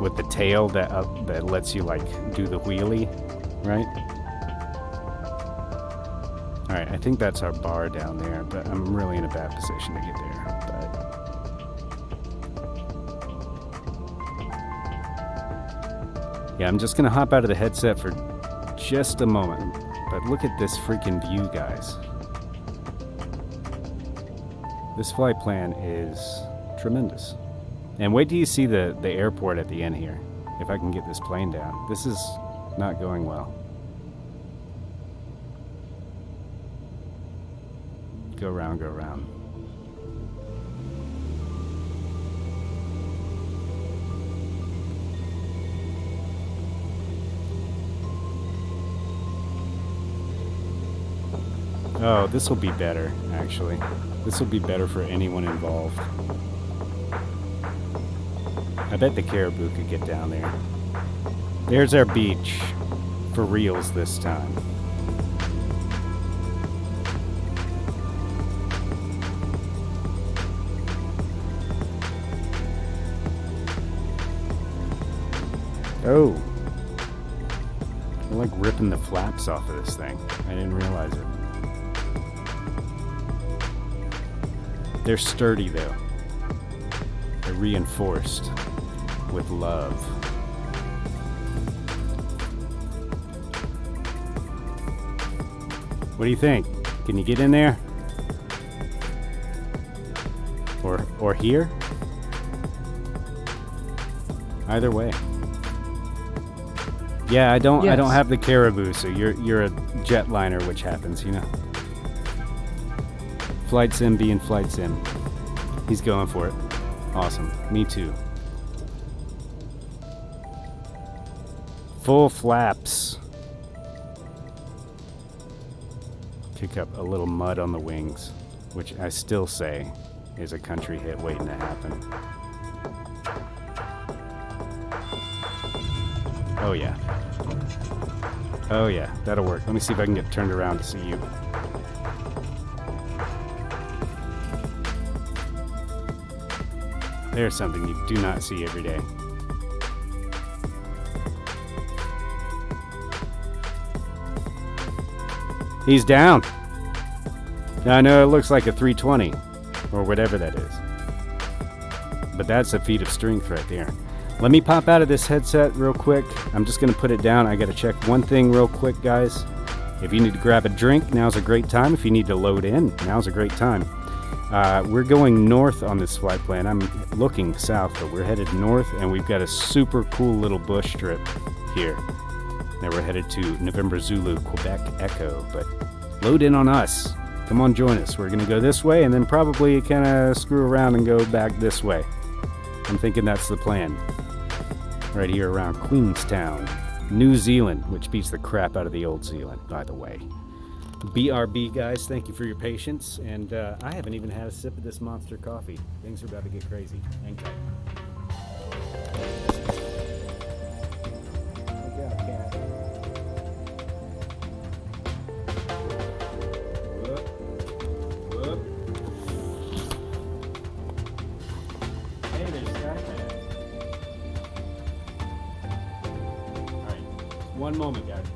With the tail that lets you like do the wheelie, right? Alright, I think that's our bar down there, but I'm really in a bad position to get there. But yeah, I'm just gonna hop out of the headset for just a moment. But look at this freaking view, guys. This flight plan is tremendous. And wait till you see the airport at the end here. If I can get this plane down. This is not going well. Go around, go around. Oh, this will be better, actually. This will be better for anyone involved. I bet the Caribou could get down there. There's our beach. For reals this time. Oh. I'm like ripping the flaps off of this thing. I didn't realize it. They're sturdy though. They're reinforced with love. What do you think? Can you get in there? Or here. Either way. Yeah, I don't have the caribou, so you're a jetliner, which happens, you know. Flight sim being flight sim. He's going for it. Awesome. Me too. Full flaps. Kick up a little mud on the wings, which I still say is a country hit waiting to happen. Oh yeah. Oh yeah, that'll work. Let me see if I can get turned around to see you. There's something you do not see every day. He's down. Now I know it looks like a 320 or whatever that is, but that's a feat of strength right there. Let me pop out of this headset real quick. I'm just going to put it down. I got to check one thing real quick, guys. If you need to grab a drink, now's a great time. If you need to load in, now's a great time. We're going north on this flight plan. I'm looking south, but we're headed north, and we've got a super cool little bush strip here. Now we're headed to November Zulu, Quebec Echo, but load in on us. Come on, join us. We're going to go this way, and then probably kind of screw around and go back this way. I'm thinking that's the plan. Right here around Queenstown, New Zealand, which beats the crap out of the old Zealand, by the way. BRB, guys, thank you for your patience. And I haven't even had a sip of this monster coffee. Things are about to get crazy. Hang tight. Look out, cat. Whoop. Whoop. Hey, there's Skyman. All right, one moment, guys.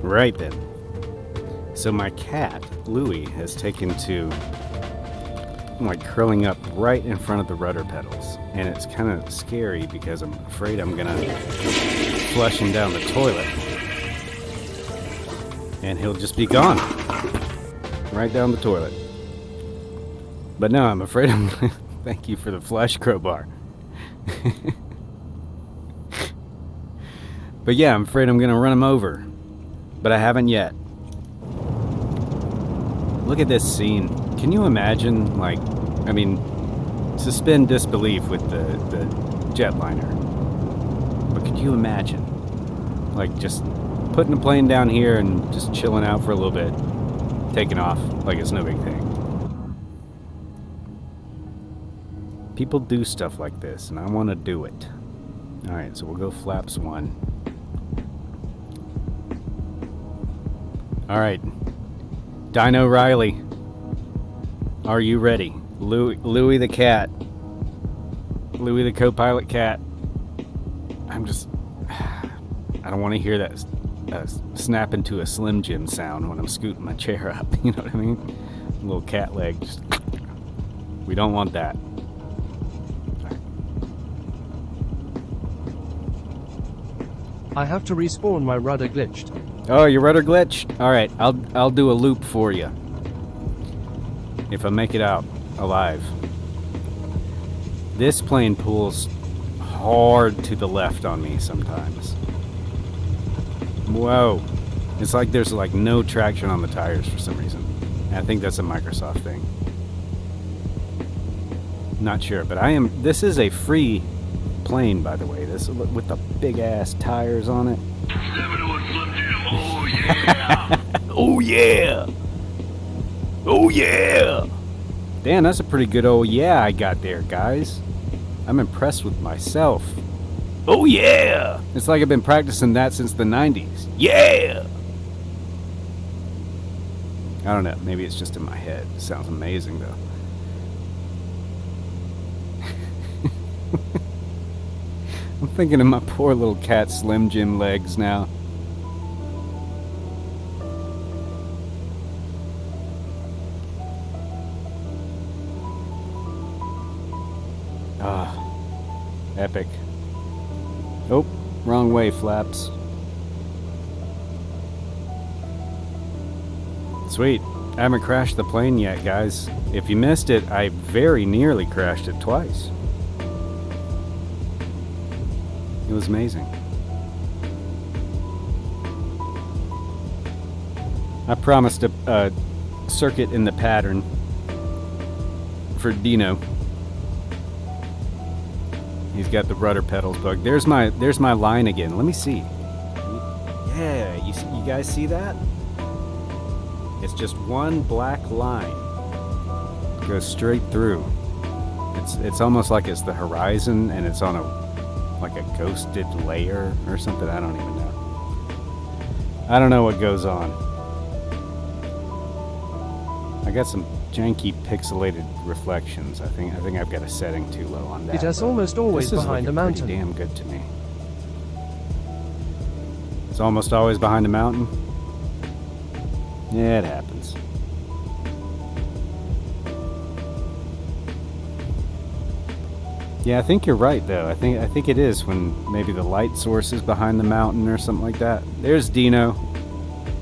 Right then. So my cat, Louie, has taken to like curling up right in front of the rudder pedals. And it's kind of scary because I'm afraid I'm going to flush him down the toilet. And he'll just be gone. Right down the toilet. But no, I'm afraid I'm going to... Thank you for the flush crowbar. But yeah, I'm afraid I'm going to run him over. But I haven't yet. Look at this scene. Can you imagine, like, I mean, suspend disbelief with the jetliner. But could you imagine, like, just putting a plane down here and just chilling out for a little bit, taking off like it's no big thing? People do stuff like this, and I want to do it. Alright, so we'll go flaps 1. Alright, Dino Riley, are you ready? Louie the cat. Louie the co-pilot cat. I don't want to hear that snap into a Slim Jim sound when I'm scooting my chair up, you know what I mean? A little cat leg, just... We don't want that. I have to respawn, my rudder glitched. Oh, your rudder glitched? Alright, I'll do a loop for you. If I make it out alive. This plane pulls hard to the left on me sometimes. Whoa. It's like there's like no traction on the tires for some reason. And I think that's a Microsoft thing. Not sure, but this is a free plane, by the way. This with the big ass tires on it. Oh yeah. Oh yeah. Oh yeah. Damn, that's a pretty good oh yeah I got there, guys. I'm impressed with myself. Oh yeah. It's like I've been practicing that since the 90s. Yeah. I don't know, maybe it's just in my head. It sounds amazing though. I'm thinking of my poor little cat Slim Jim legs now. Ah, epic. Oh, wrong way, Flaps. Sweet. I haven't crashed the plane yet, guys. If you missed it, I very nearly crashed it twice. It was amazing. I promised a circuit in the pattern for Dino. He's got the rudder pedals bugged. There's my line again. Let me see. Yeah, you guys see that? It's just one black line. It goes straight through. It's almost like it's the horizon and it's on like a ghosted layer or something. I don't even know. I don't know what goes on. I got some janky pixelated reflections. I think I've got a setting too low on that. It is almost always behind a mountain. Pretty damn good to me. It's almost always behind a mountain. Yeah, it happens. Yeah, I think you're right though. I think it is when maybe the light source is behind the mountain or something like that. There's Dino.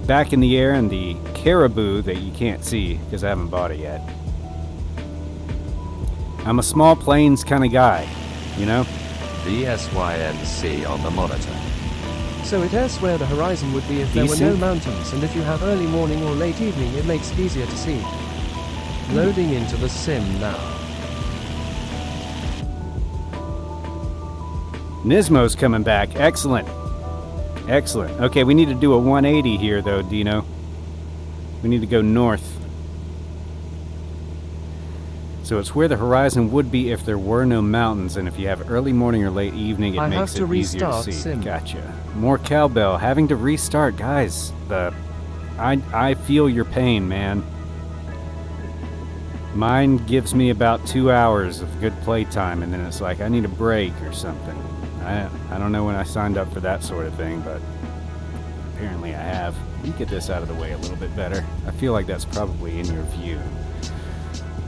Back in the air and the caribou that you can't see because I haven't bought it yet. I'm a small planes kind of guy, you know? The SYNC on the monitor. So it is where the horizon would be if there were no mountains, and if you have early morning or late evening it makes it easier to see. Loading into the sim now. Nismo's coming back. Excellent. Excellent. Okay, we need to do a 180 here though, Dino. We need to go north. So it's where the horizon would be if there were no mountains, and if you have early morning or late evening, it makes it easier to see. Sim. Gotcha. More cowbell. Having to restart, guys. I feel your pain, man. Mine gives me about 2 hours of good playtime, and then it's like I need a break or something. I don't know when I signed up for that sort of thing, but apparently I have. Let me get this out of the way a little bit better. I feel like that's probably in your view.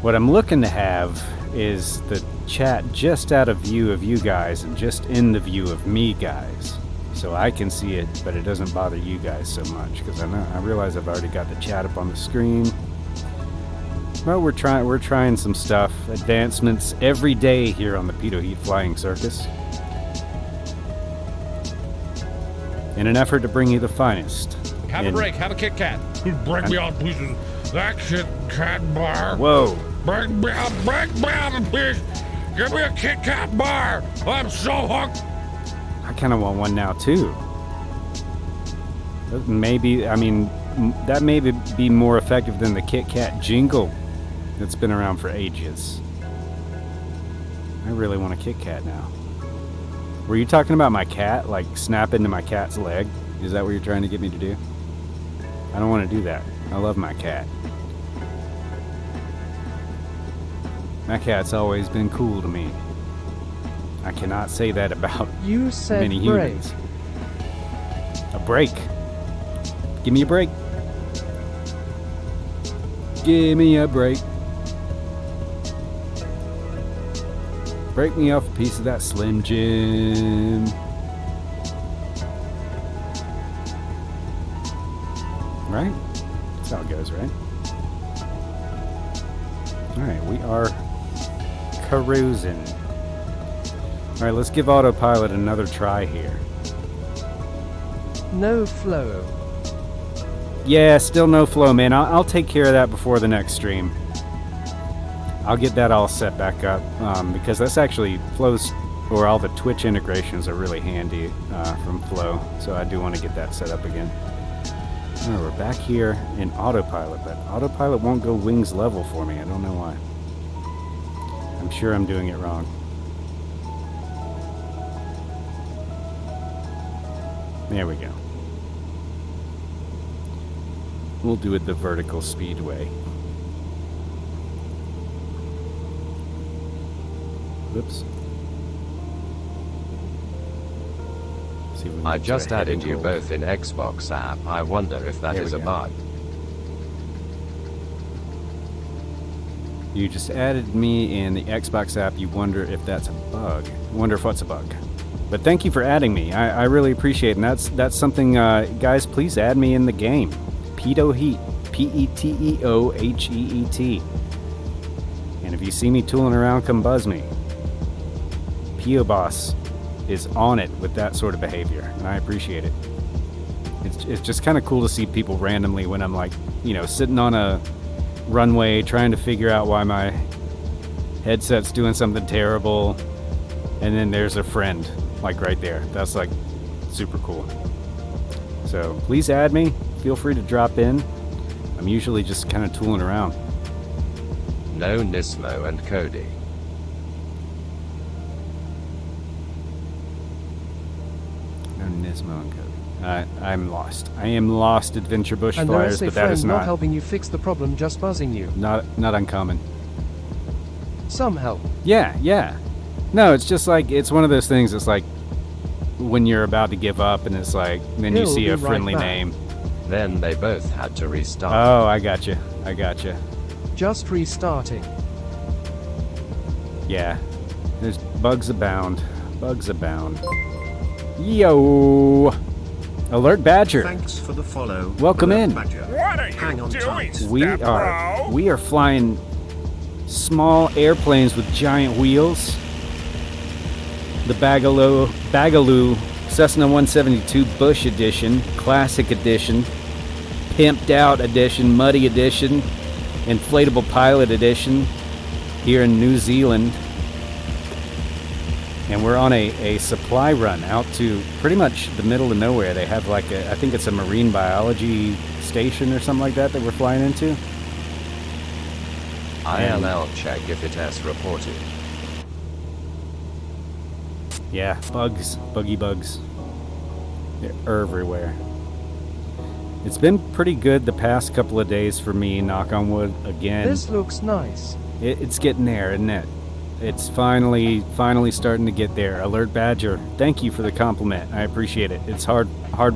What I'm looking to have is the chat just out of view of you guys and just in the view of me guys. So I can see it, but it doesn't bother you guys so much, because I realize I've already got the chat up on the screen. Well, we're trying some stuff. Advancements every day here on the Pitot Heat Flying Circus. In an effort to bring you the finest. Have a break. Have a Kit Kat. Break me out, please. That Kit Kat bar. Whoa. Break me out, please. Give me a Kit Kat bar. I'm so hooked. I kind of want one now too. Maybe, I mean, that may be more effective than the Kit Kat jingle that's been around for ages. I really want a Kit Kat now. Were you talking about my cat, like snap into my cat's leg? Is that what you're trying to get me to do? I don't want to do that. I love my cat. My cat's always been cool to me. I cannot say that about You said many break. humans. A break. Give me a break. Give me a break. Break me off a piece of that Slim Jim. Right? That's how it goes, right? Alright, we are cruising. Alright, let's give autopilot another try here. No flow. Yeah, still no flow, man. I'll take care of that before the next stream. I'll get that all set back up, because that's actually flows, or all the Twitch integrations are really handy from Flow, so I do want to get that set up again. Oh, we're back here in autopilot, but autopilot won't go wings level for me. I don't know why. I'm sure I'm doing it wrong. There we go. We'll do it the vertical speedway. Whoops. See if we can I get to just a added heading you roll. both in Xbox app. I wonder if that There is we a go. bug. You just added me in the Xbox app. You wonder if that's a bug. Wonder if what's a bug. But thank you for adding me. I really appreciate it. And that's something, guys, please add me in the game. Peto Heat. P-E-T-E-O-H-E-E-T. And if you see me tooling around, come buzz me. P.O. Boss is on it with that sort of behavior, and I appreciate it. It's just kind of cool to see people randomly when I'm like, sitting on a runway trying to figure out why my headset's doing something terrible, and then there's a friend like right there. That's like super cool. So please add me. Feel free to drop in. I'm usually just kind of tooling around. No Nismo and Cody. No Nismo and Cody. I'm lost. I am lost, Adventure Bush And there Flyers, is a but that is friend not not helping you fix the problem, just buzzing you. not uncommon. Some help. Yeah. No, it's just like, it's one of those things. It's like when you're about to give up, and it's like, then you He'll see be a right friendly back. name. Then they both had to restart. Oh, I gotcha. Just restarting. Yeah. There's bugs abound. Yo! Alert Badger. Thanks for the follow. Welcome Alert in. Badger. What are you Hang on doing, tight. We are flying small airplanes with giant wheels. The Bagaloo Cessna 172 Bush Edition, Classic Edition, Pimped Out Edition, Muddy Edition, Inflatable Pilot Edition here in New Zealand. And we're on a supply run out to pretty much the middle of nowhere. They have like I think it's a marine biology station or something like that we're flying into. ILL check if it has reported. Yeah, buggy bugs. They're everywhere. It's been pretty good the past couple of days for me, knock on wood, again. This looks nice. It's getting there, isn't it? It's finally starting to get there. Alert Badger, thank you for the compliment. I appreciate it. It's hard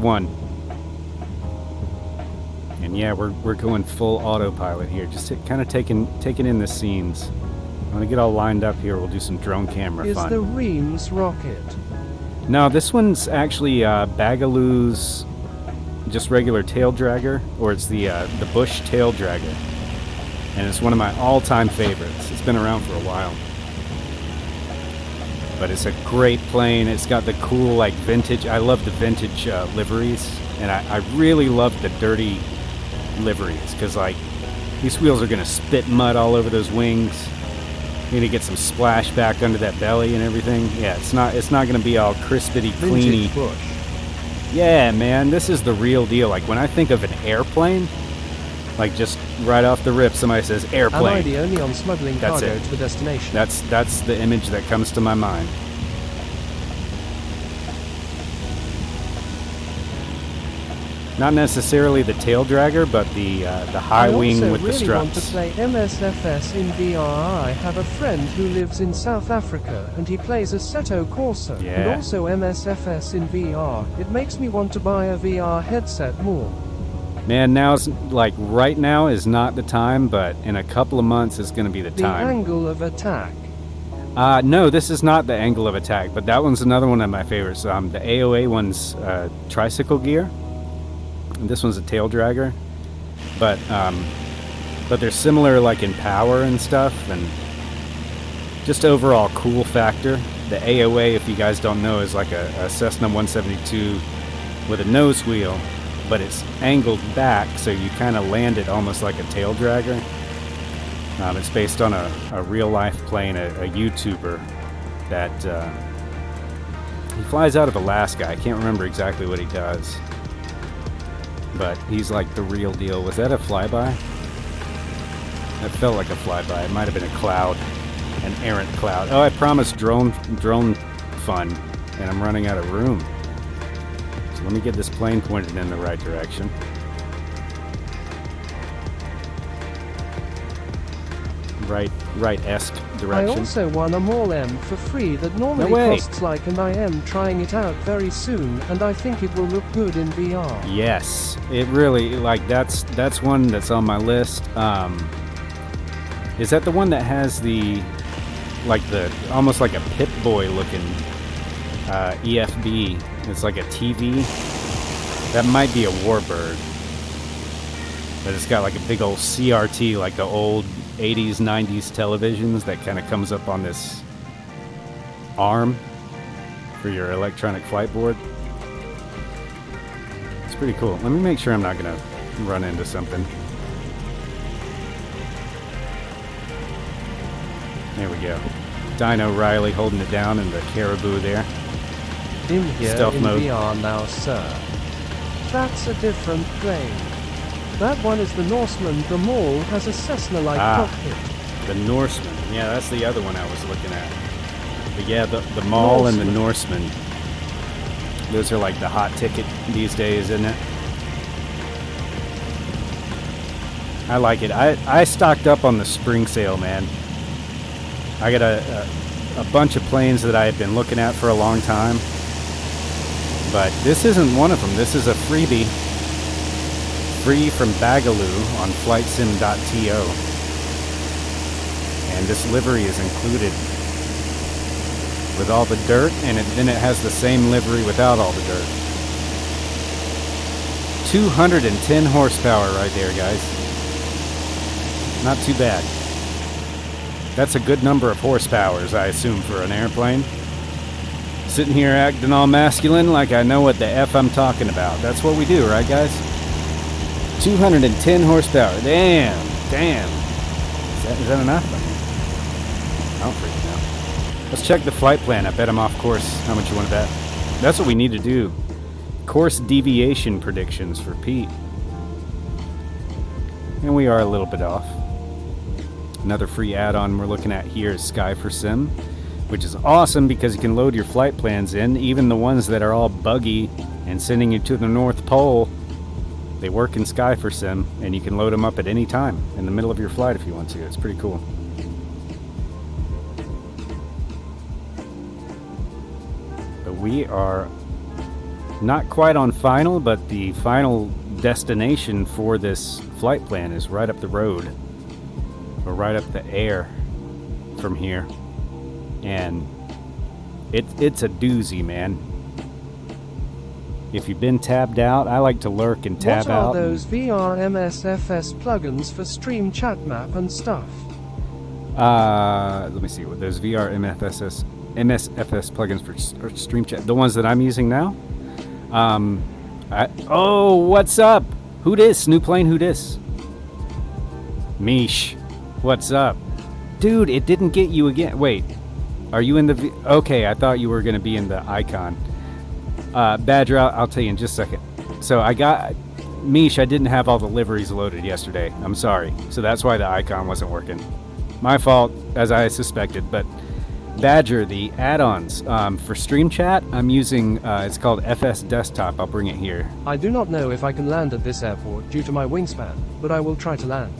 won. And yeah, we're going full autopilot here, just kind of taking in the scenes. I'm gonna get all lined up here. We'll do some drone camera Is fun. the Reams rocket? No, this one's actually Bagaloo's just regular tail dragger, or it's the Bush tail dragger, and it's one of my all-time favorites. It's been around for a while, but it's a great plane. It's got the cool like vintage. I love the vintage liveries, and I really love the dirty liveries because like these wheels are gonna spit mud all over those wings. You're gonna get some splash back under that belly and everything. Yeah, it's not gonna be all crispity cleany. Vintage Bush. Yeah, man, this is the real deal. Like when I think of an airplane, like just right off the rip, somebody says Am I airplane. the only on smuggling That's cargo it. to the destination? That's the image that comes to my mind. Not necessarily the tail dragger, but the high wing with the I also really want to struts. play MSFS in VR. I have a friend who lives in South Africa, and he plays Assetto Corsa, and Yeah. also MSFS in VR. It makes me want to buy a VR headset more. Man, now's like right now is not the time, but in a couple of months is going to be the The time. angle of attack. No, this is not the angle of attack, but that one's another one of my favorites. The AOA one's tricycle gear. And this one's a tail dragger, but they're similar like in power and stuff, and just overall cool factor. the AOA, if you guys don't know, is like a Cessna 172 with a nose wheel, but it's angled back, so you kind of land it almost like a tail dragger. It's based on a real-life plane, a YouTuber that he flies out of Alaska. I can't remember exactly what he does, but he's like the real deal. Was that a flyby? That felt like a flyby. It might have been a cloud, an errant cloud. Oh, I promised drone fun, and I'm running out of room. So let me get this plane pointed in the right direction. Right-esque direction. I also won a Mall M for free that normally costs like an IM. Trying it out very soon, and I think it will look good in VR. Yes, it really, like, that's one that's on my list. Is that the one that has the, like, the almost like a Pip-Boy looking EFB? It's like a TV. That might be a Warbird, but it's got like a big old CRT, like the old 80s, 90s televisions that kind of comes up on this arm for your electronic flight board. It's pretty cool. Let me make sure I'm not going to run into something. There we go. Dino Riley holding it down in the Caribou there. In here Stealth in mode. VR now, sir. That's a different plane. That one is the Norseman. The Mall has a Cessna-like cockpit. The Norseman. Yeah, that's the other one I was looking at. But yeah, the Mall and the Norseman. Those are like the hot ticket these days, isn't it? I like it. I stocked up on the spring sale, man. I got a bunch of planes that I had been looking at for a long time. But this isn't one of them. This is a freebie. Free from Bagaloo on flightsim.to. And this livery is included with all the dirt, and then it has the same livery without all the dirt. 210 horsepower right there, guys. Not too bad. That's a good number of horsepowers, I assume, for an airplane. Sitting here acting all masculine like I know what the F I'm talking about. That's what we do, right, guys? 210 horsepower. Damn. Is that enough? I don't freaking know. Let's check the flight plan. I bet I'm off course. How much you want to bet? That's what we need to do. Course deviation predictions for Pete. And we are a little bit off. Another free add-on we're looking at here is Sky for Sim, which is awesome because you can load your flight plans in, even the ones that are all buggy and sending you to the North Pole. They work in Sky for Sim, and you can load them up at any time in the middle of your flight if you want to. It's pretty cool. But we are not quite on final, but the final destination for this flight plan is right up the road, or right up the air from here. And it's a doozy, man. If you've been tabbed out, I like to lurk and tab out. What are those VR MSFS plugins for Stream Chat Map and stuff? Let me see. What those VR MSFS plugins for Stream Chat? The ones that I'm using now. Oh, what's up? Who dis? New plane. Who dis? Mish. What's up, dude? It didn't get you again. Wait, are you in the? Okay, I thought you were gonna be in the icon. Badger, I'll tell you in just a second. So I got Mish. I didn't have all the liveries loaded yesterday. I'm sorry. So that's why the icon wasn't working. My fault, as I suspected. But Badger, the add-ons for Stream Chat, I'm using. It's called FS Desktop. I'll bring it here. I do not know if I can land at this airport due to my wingspan, but I will try to land.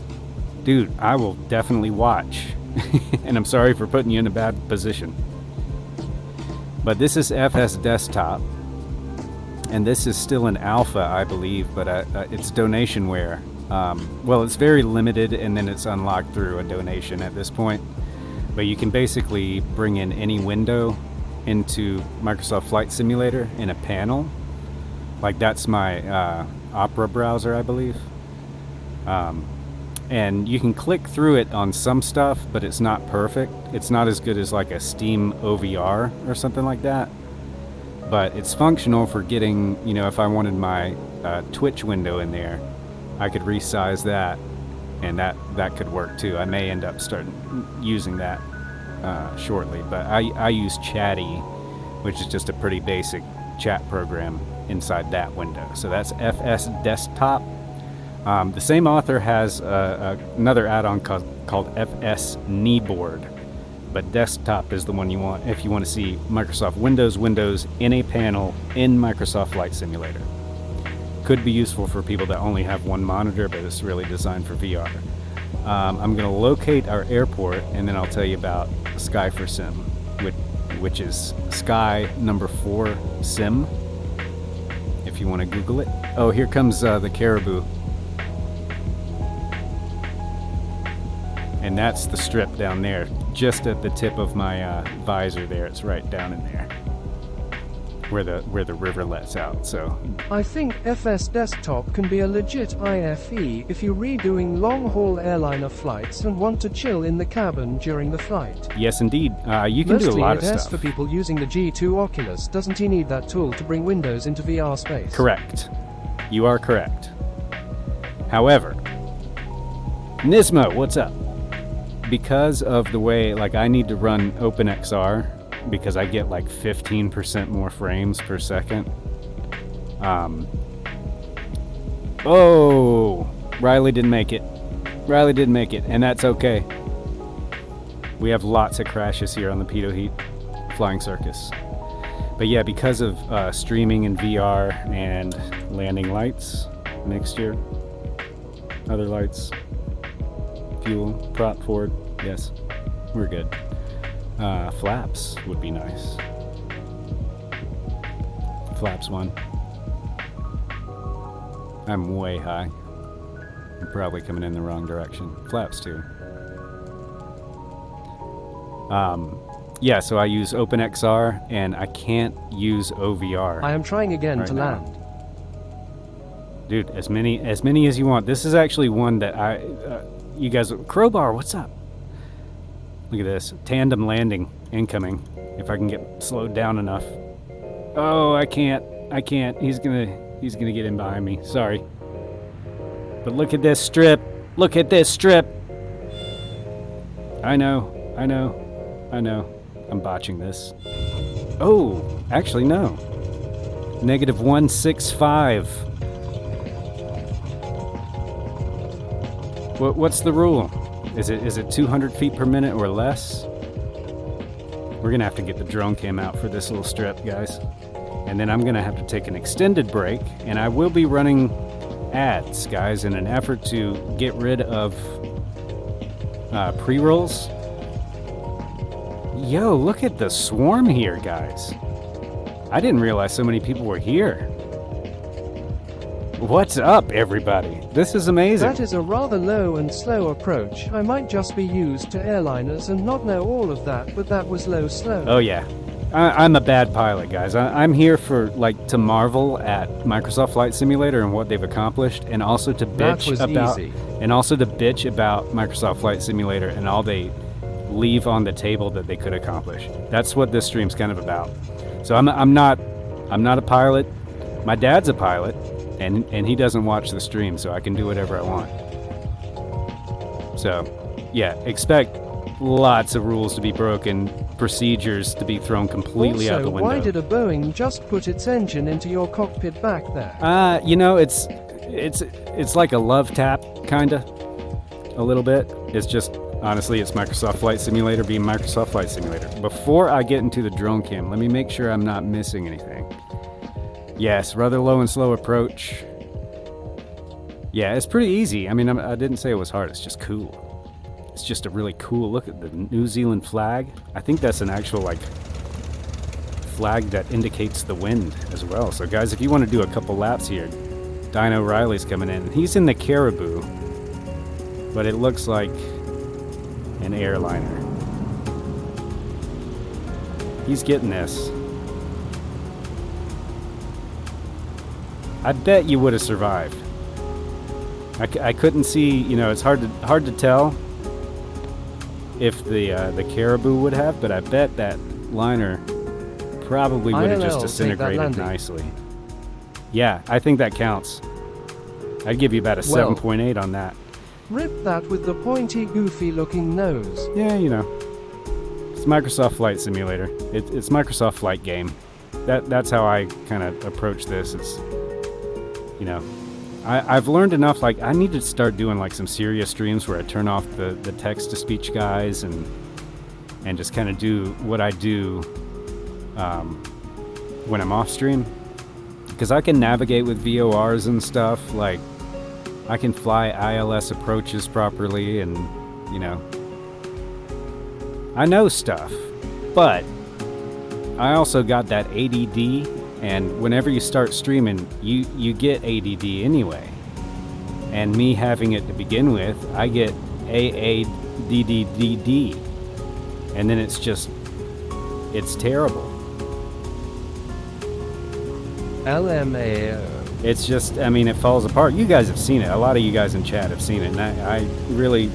Dude, I will definitely watch. And I'm sorry for putting you in a bad position. But this is FS Desktop. And this is still an alpha, I believe, but it's donationware. Well, it's very limited, and then it's unlocked through a donation at this point. But you can basically bring in any window into Microsoft Flight Simulator in a panel. Like that's my Opera browser, I believe. And you can click through it on some stuff, but it's not perfect. It's not as good as like a Steam OVR or something like that. But it's functional for getting, you know, if I wanted my Twitch window in there, I could resize that, and that could work too. I may end up starting using that shortly, but I use Chatty, which is just a pretty basic chat program inside that window. So that's FS Desktop. The same author has another add-on called FS Kneeboard, but Desktop is the one you want if you want to see Microsoft Windows in a panel in Microsoft Flight Simulator. Could be useful for people that only have one monitor, but it's really designed for VR. I'm going to locate our airport, and then I'll tell you about Sky for Sim, which is Sky number 4 Sim, if you want to Google it. Oh, here comes the Caribou. And that's the strip down there, just at the tip of my visor there. It's right down in there, where the river lets out. So I think FS Desktop can be a legit IFE if you're redoing long-haul airliner flights and want to chill in the cabin during the flight. yes, indeed, you can do a lot of Mostly it stuff. for people using the G2 Oculus. Doesn't he need that tool to bring Windows into VR space? Correct. You are correct. However, Nismo, what's up? Because of the way, like, I need to run OpenXR because I get like 15% more frames per second. Oh, Riley didn't make it. Riley didn't make it, and that's okay. We have lots of crashes here on the Pitot Heat Flying Circus. But yeah, because of streaming and VR and landing lights next year, other lights, fuel, prop forward, yes, we're good. Flaps would be nice. Flaps 1. I'm way high. I'm probably coming in the wrong direction. Flaps 2. Yeah, so I use OpenXR, and I can't use OVR. I am trying again right to now. land. Dude, as many as you want. This is actually one that you guys, Crowbar, what's up? Look at this, tandem landing incoming. If I can get slowed down enough. Oh, I can't. He's gonna get in behind me. Sorry. But look at this strip. Look at this strip. I know. I'm botching this. Oh, actually no. -165. What's the rule? Is it 200 feet per minute or less? We're gonna have to get the drone cam out for this little strip, guys. And then I'm gonna have to take an extended break, and I will be running ads, guys, in an effort to get rid of pre-rolls. Yo, look at the swarm here, guys. I didn't realize so many people were here. What's up, everybody? This is amazing. That is a rather low and slow approach. I might just be used to airliners and not know all of that, but that was slow. Oh yeah, I'm a bad pilot, guys. I'm here to marvel at Microsoft Flight Simulator and what they've accomplished, and also to bitch about Microsoft Flight Simulator and all they leave on the table that they could accomplish. That's what this stream's kind of about. So I'm not a pilot. My dad's a pilot, and he doesn't watch the stream, so I can do whatever I want. So yeah, expect lots of rules to be broken, procedures to be thrown completely out the window. Why did a Boeing just put its engine into your cockpit back there? You know, it's like a love tap, kinda, a little bit. It's just, honestly, it's Microsoft Flight Simulator being Microsoft Flight Simulator. Before I get into the drone cam, let me make sure I'm not missing anything. Yes, rather low and slow approach. Yeah, it's pretty easy. I mean, I didn't say it was hard. It's just cool. It's just a really cool look at the New Zealand flag. I think that's an actual, like, flag that indicates the wind as well. So, guys, if you want to do a couple laps here, Dino Riley's coming in. He's in the Caribou, but it looks like an airliner. He's getting this. I bet you would have survived. I couldn't see, you know, it's hard to tell if the caribou would have, but I bet that liner probably would have just ILL, take that disintegrated landing. nicely. Yeah, I think that counts. I'd give you about a Well. 7.8 on that. Rip that with the pointy, goofy-looking nose. Yeah, you know, it's Microsoft Flight Simulator. It's Microsoft Flight Game. That's how I kind of approach this. It's, you know, I've learned enough. Like, I need to start doing like some serious streams where I turn off the text-to-speech guys and just kind of do what I do when I'm off stream. Because I can navigate with VORs and stuff. Like, I can fly ILS approaches properly, and, you know, I know stuff. But I also got that ADD, and whenever you start streaming, you get ADD anyway. And me having it to begin with, I get AADDDD. And then it's terrible. LMAO. It's just, I mean, it falls apart. You guys have seen it. A lot of you guys in chat have seen it. And I really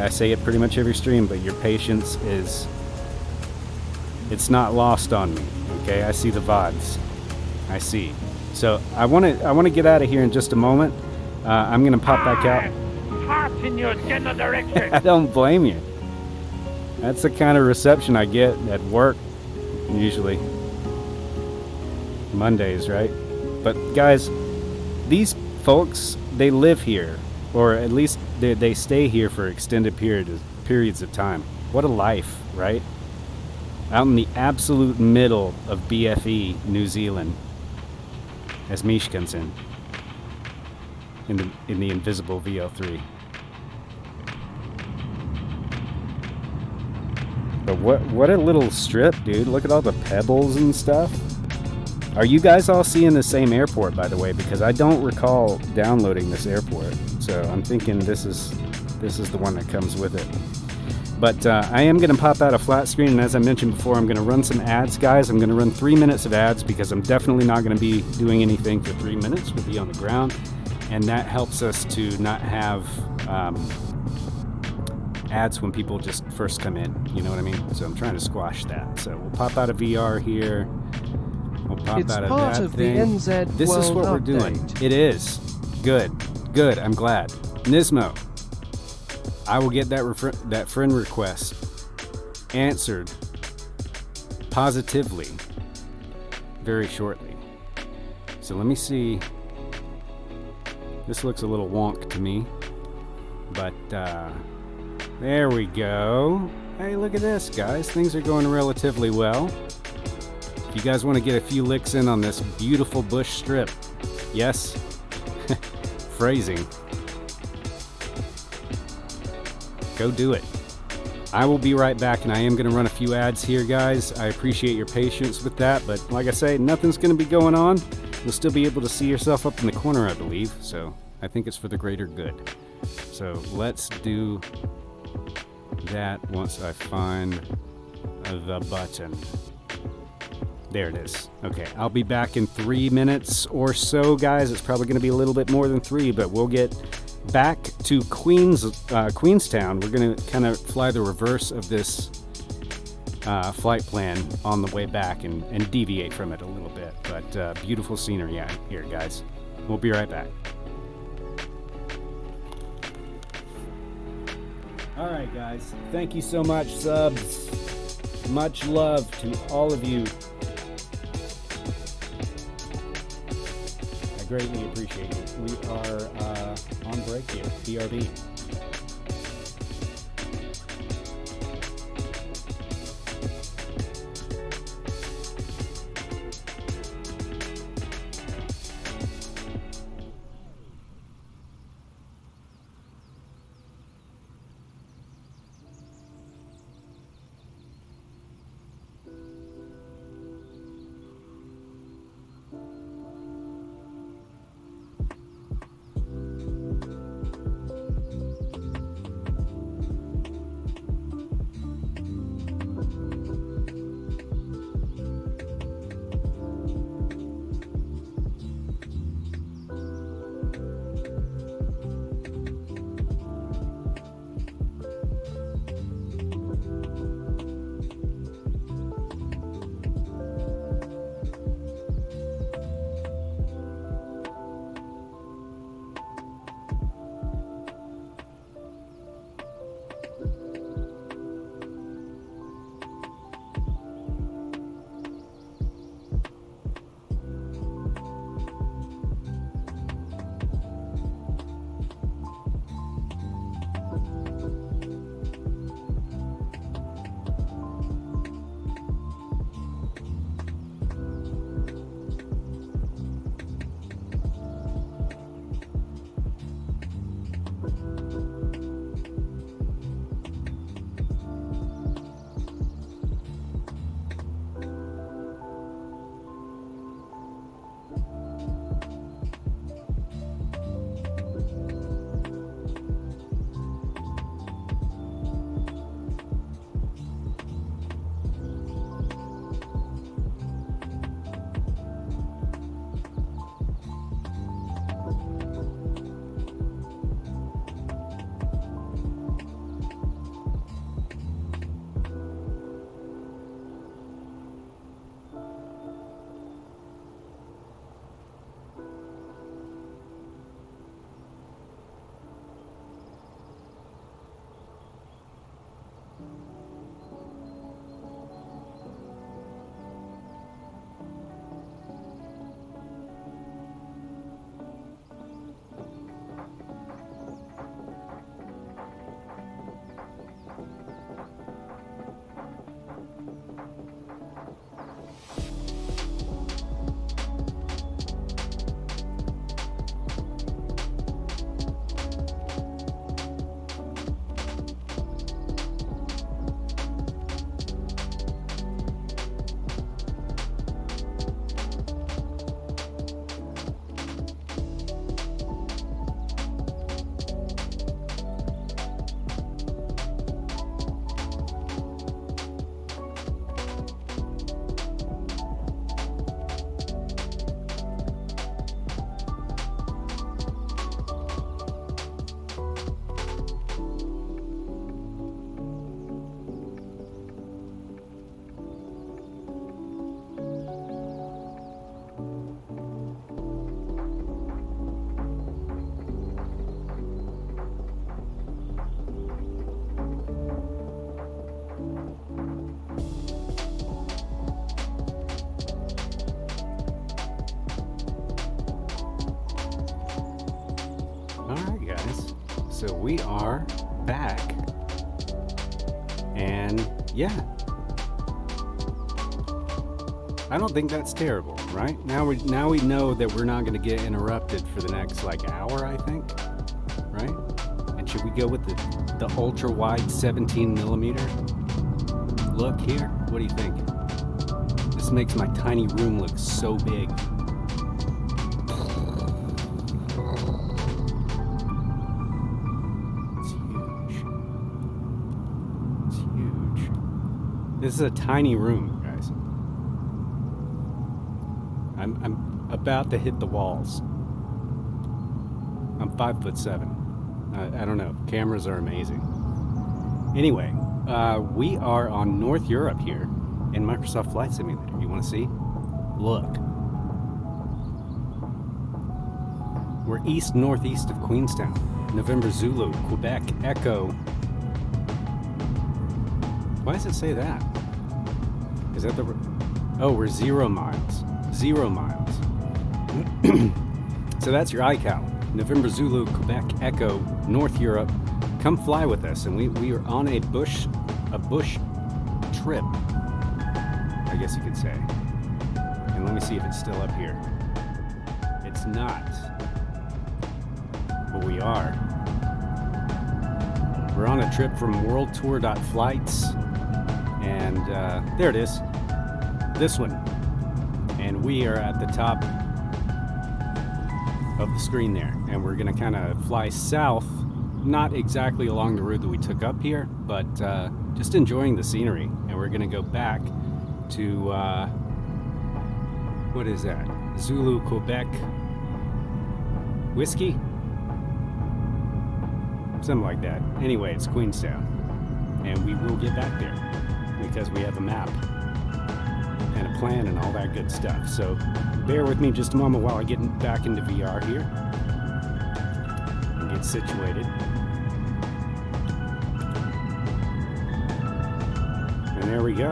say it pretty much every stream, but your patience is, it's not lost on me. Okay, I see the VODs. I see. So I want to get out of here in just a moment. I'm going to pop back out. Heart in your general direction. I don't blame you. That's the kind of reception I get at work, usually. Mondays, right? But guys, these folks, they live here, or at least they stay here for extended periods of time. What a life, right? Out in the absolute middle of BFE, New Zealand, as Mish comes in the invisible VO3. But what a little strip, dude. Look at all the pebbles and stuff. Are you guys all seeing the same airport, by the way? Because I don't recall downloading this airport. So I'm thinking this is the one that comes with it. But I am going to pop out a flat screen, and as I mentioned before, I'm going to run some ads, guys. I'm going to run 3 minutes of ads because I'm definitely not going to be doing anything for 3 minutes. We'll be on the ground, and that helps us to not have ads when people just first come in. You know what I mean? So I'm trying to squash that. So we'll pop out a VR here. We'll pop It's out of part that of thing. the NZ This is World what we're doing. Update. It is. Good. I'm glad. Nismo, I will get that friend request answered positively very shortly. So let me see. This looks a little wonk to me. But there we go. Hey, look at this, guys. Things are going relatively well. If you guys want to get a few licks in on this beautiful bush strip, yes, phrasing, go do it. I will be right back, and I am going to run a few ads here, guys. I appreciate your patience with that, but like I say, nothing's going to be going on. You'll still be able to see yourself up in the corner, I believe, so I think it's for the greater good. So let's do that once I find the button. There it is. Okay, I'll be back in 3 minutes or so, guys. It's probably going to be a little bit more than 3, but we'll get back to Queenstown. We're going to kind of fly the reverse of this flight plan on the way back and deviate from it a little bit. But beautiful scenery out here, guys. We'll be right back. All right, guys. Thank you so much, subs. Much love to all of you. I greatly appreciate it. We are on break here. BRB. Alright guys, so we are back, and yeah, I don't think that's terrible, right? Now we know that we're not going to get interrupted for the next like hour, I think, right? And should we go with the ultra wide 17 millimeter look here? What do you think? This makes my tiny room look so big. This is a tiny room, guys. I'm about to hit the walls. I'm 5'7". I don't know. Cameras are amazing. Anyway, we are on North Europe here in Microsoft Flight Simulator. You want to see? Look. We're east-northeast of Queenstown. November Zulu, Quebec Echo. Why does it say that? Is that the... Oh, we're 0 miles. 0 miles. So that's your iCal. November Zulu, Quebec Echo, North Europe. Come fly with us. And we are on a bush trip, I guess you could say. And let me see if it's still up here. It's not. But we are. We're on a trip from worldtour.flights. And there it is. This one. And we are at the top of the screen there. And we're going to kind of fly south. Not exactly along the route that we took up here, but just enjoying the scenery. And we're going to go back to, what is that? Zulu, Quebec Whiskey? Something like that. Anyway, it's Queenstown. And we will get back there because we have a map and a plan and all that good stuff. So bear with me just a moment while I get back into VR here and get situated. And there we go.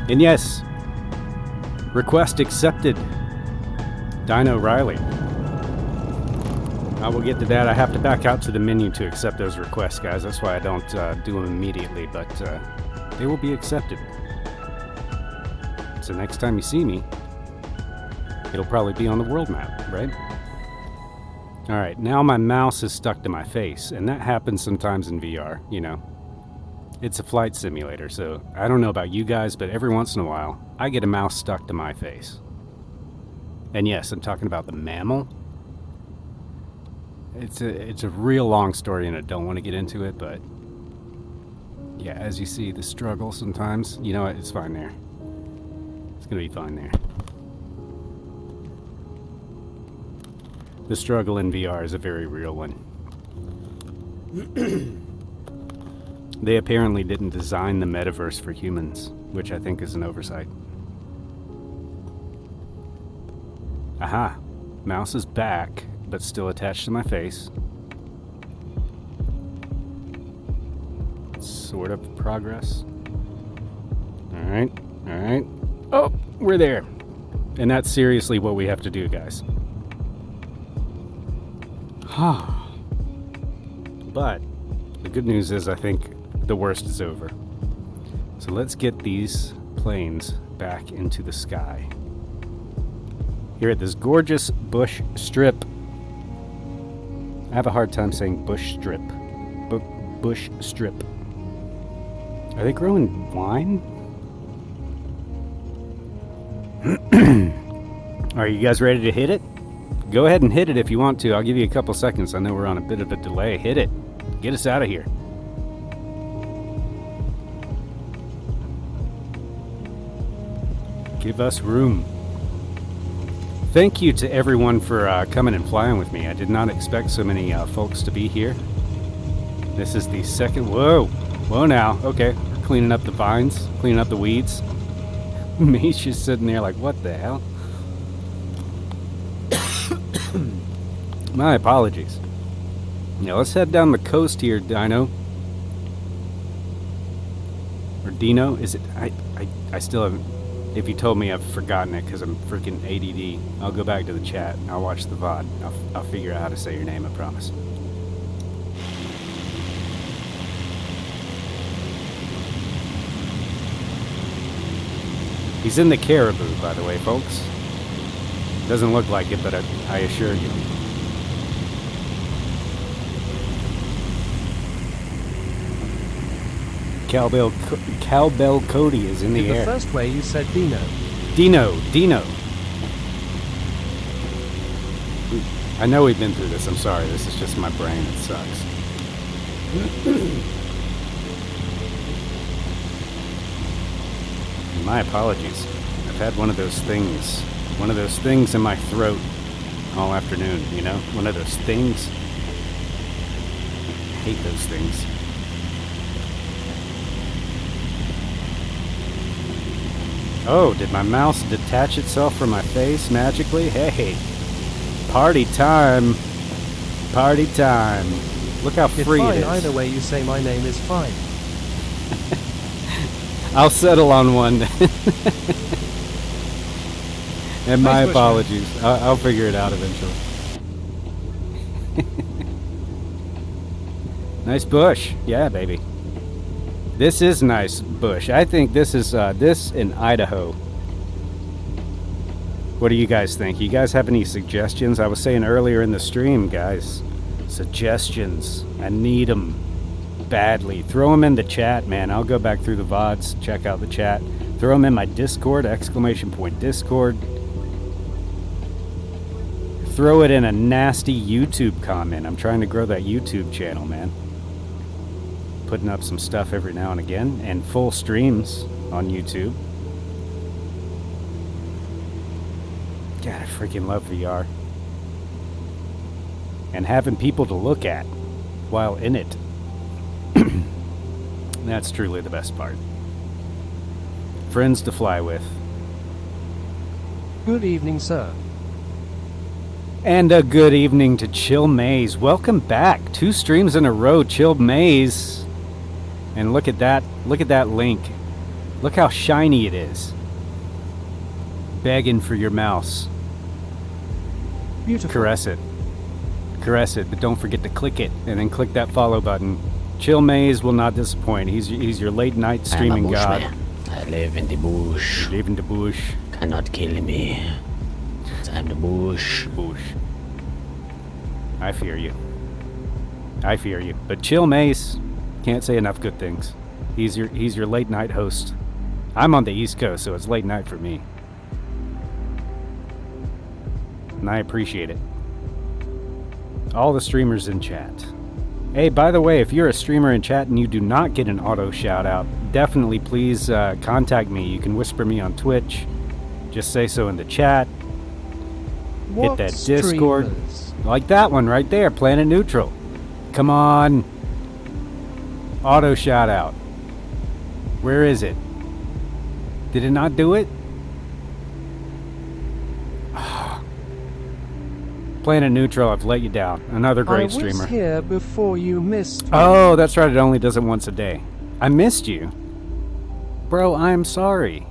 And yes, request accepted. Dino Riley. I will get to that. I have to back out to the menu to accept those requests, guys. That's why I don't do them immediately, but they will be accepted. So next time you see me, it'll probably be on the world map, right? Alright, now my mouse is stuck to my face, and that happens sometimes in VR, you know. It's a flight simulator, so I don't know about you guys, but every once in a while, I get a mouse stuck to my face. And yes, I'm talking about the mammal. It's a real long story, and I don't want to get into it, but yeah, as you see, the struggle sometimes, you know what, it's fine there. It's gonna be fine there. The struggle in VR is a very real one. They apparently didn't design the metaverse for humans, which I think is an oversight. Aha! Mouse is back, but still attached to my face. Sort of progress. Alright, alright. Oh, we're there. And that's seriously what we have to do, guys. But the good news is I think the worst is over. So let's get these planes back into the sky. Here at this gorgeous bush strip. I have a hard time saying bush strip. Bush strip. Are they growing wine? Are you guys ready to hit it? Go ahead and hit it if you want to. I'll give you a couple seconds. I know we're on a bit of a delay. Hit it. Get us out of here. Give us room. Thank you to everyone for coming and flying with me. I did not expect so many folks to be here. This is the second... Whoa! Whoa now. Okay. We're cleaning up the vines. Cleaning up the weeds. Me's just sitting there like, what the hell? My apologies. Now let's head down the coast here, Dino. Or Dino? Is it... I still haven't... If you told me, I've forgotten it because I'm freaking ADD. I'll go back to the chat. I'll watch the VOD. I'll figure out how to say your name, I promise. He's in the caribou, by the way, folks. Doesn't look like it, but I assure you. Cowbell Cody is in the air. The first way you said Dino. Dino. I know we've been through this. I'm sorry. This is just my brain. It sucks. My apologies. I've had one of those things in my throat all afternoon, you know? One of those things. I hate those things. Oh, did my mouse detach itself from my face magically? Hey, party time. Party time. Look how free it is. Either way you say my name is fine. I'll settle on one. And my apologies. I'll figure it out eventually. Nice bush. Yeah, baby. This is nice bush. I think this is this in Idaho. What do you guys think? You guys have any suggestions? I was saying earlier in the stream, guys. Suggestions. I need them badly. Throw them in the chat, man. I'll go back through the VODs, check out the chat. Throw them in my Discord, ! Discord. Throw it in a nasty YouTube comment. I'm trying to grow that YouTube channel, man. Putting up some stuff every now and again, and full streams on YouTube. God, I freaking love VR. And having people to look at while in it. That's truly the best part. Friends to fly with. Good evening, sir. And a good evening to Chill Maze. Welcome back. 2 streams in a row, Chill Maze. And look at that link. Look how shiny it is. Begging for your mouse. Beautiful. Caress it, but don't forget to click it, and then click that follow button. Chill Maze will not disappoint. He's your late night streaming god. Man. I live in the bush. You live in the bush. Cannot kill me. I'm the bush. I fear you. But Chill Maze, can't say enough good things. He's your late night host. I'm on the East Coast, so it's late night for me. And I appreciate it. All the streamers in chat. Hey, by the way, if you're a streamer in chat and you do not get an auto shout out, definitely please contact me. You can whisper me on Twitch. Just say so in the chat. Hit that Discord. Like that one right there, Planet Neutral. Come on. Auto shout out. Where is it? Did it not do it? Planet Neutral, I've let you down. Another great streamer. I was here before you missed me. Oh, that's right. It only does it once a day. I missed you. Bro, I'm sorry.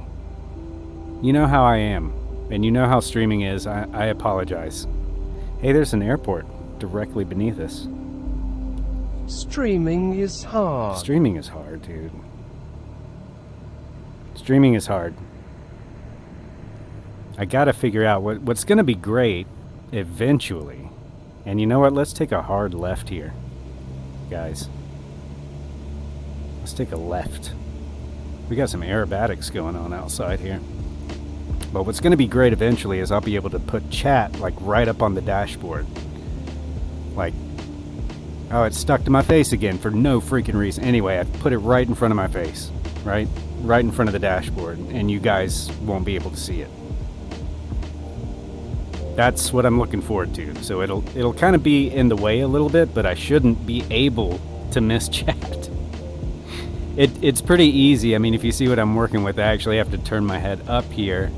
You know how I am. And you know how streaming is. I apologize. Hey, there's an airport directly beneath us. Streaming is hard. Streaming is hard, dude. Streaming is hard. I gotta figure out what's gonna be great eventually. And you know what? Let's take a hard left here, guys. Let's take a left. We got some aerobatics going on outside here. But what's gonna be great eventually is I'll be able to put chat like right up on the dashboard. Like, oh, it's stuck to my face again for no freaking reason. Anyway, I put it right in front of my face, right? Right in front of the dashboard, and you guys won't be able to see it. That's what I'm looking forward to. So it'll kind of be in the way a little bit, but I shouldn't be able to miss chat. It's pretty easy. I mean, if you see what I'm working with, I actually have to turn my head up here,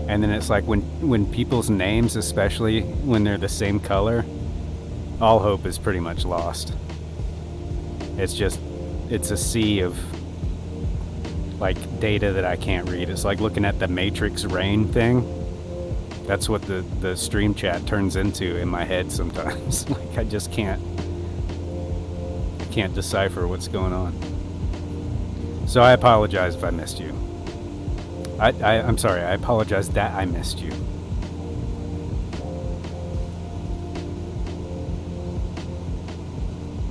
and then it's like when people's names, especially when they're the same color, all hope is pretty much lost. It's a sea of like data that I can't read. It's like looking at the Matrix rain thing. That's what the stream chat turns into in my head sometimes. Like I just can't decipher what's going on. So I apologize if I missed you. I'm sorry, I apologize that I missed you.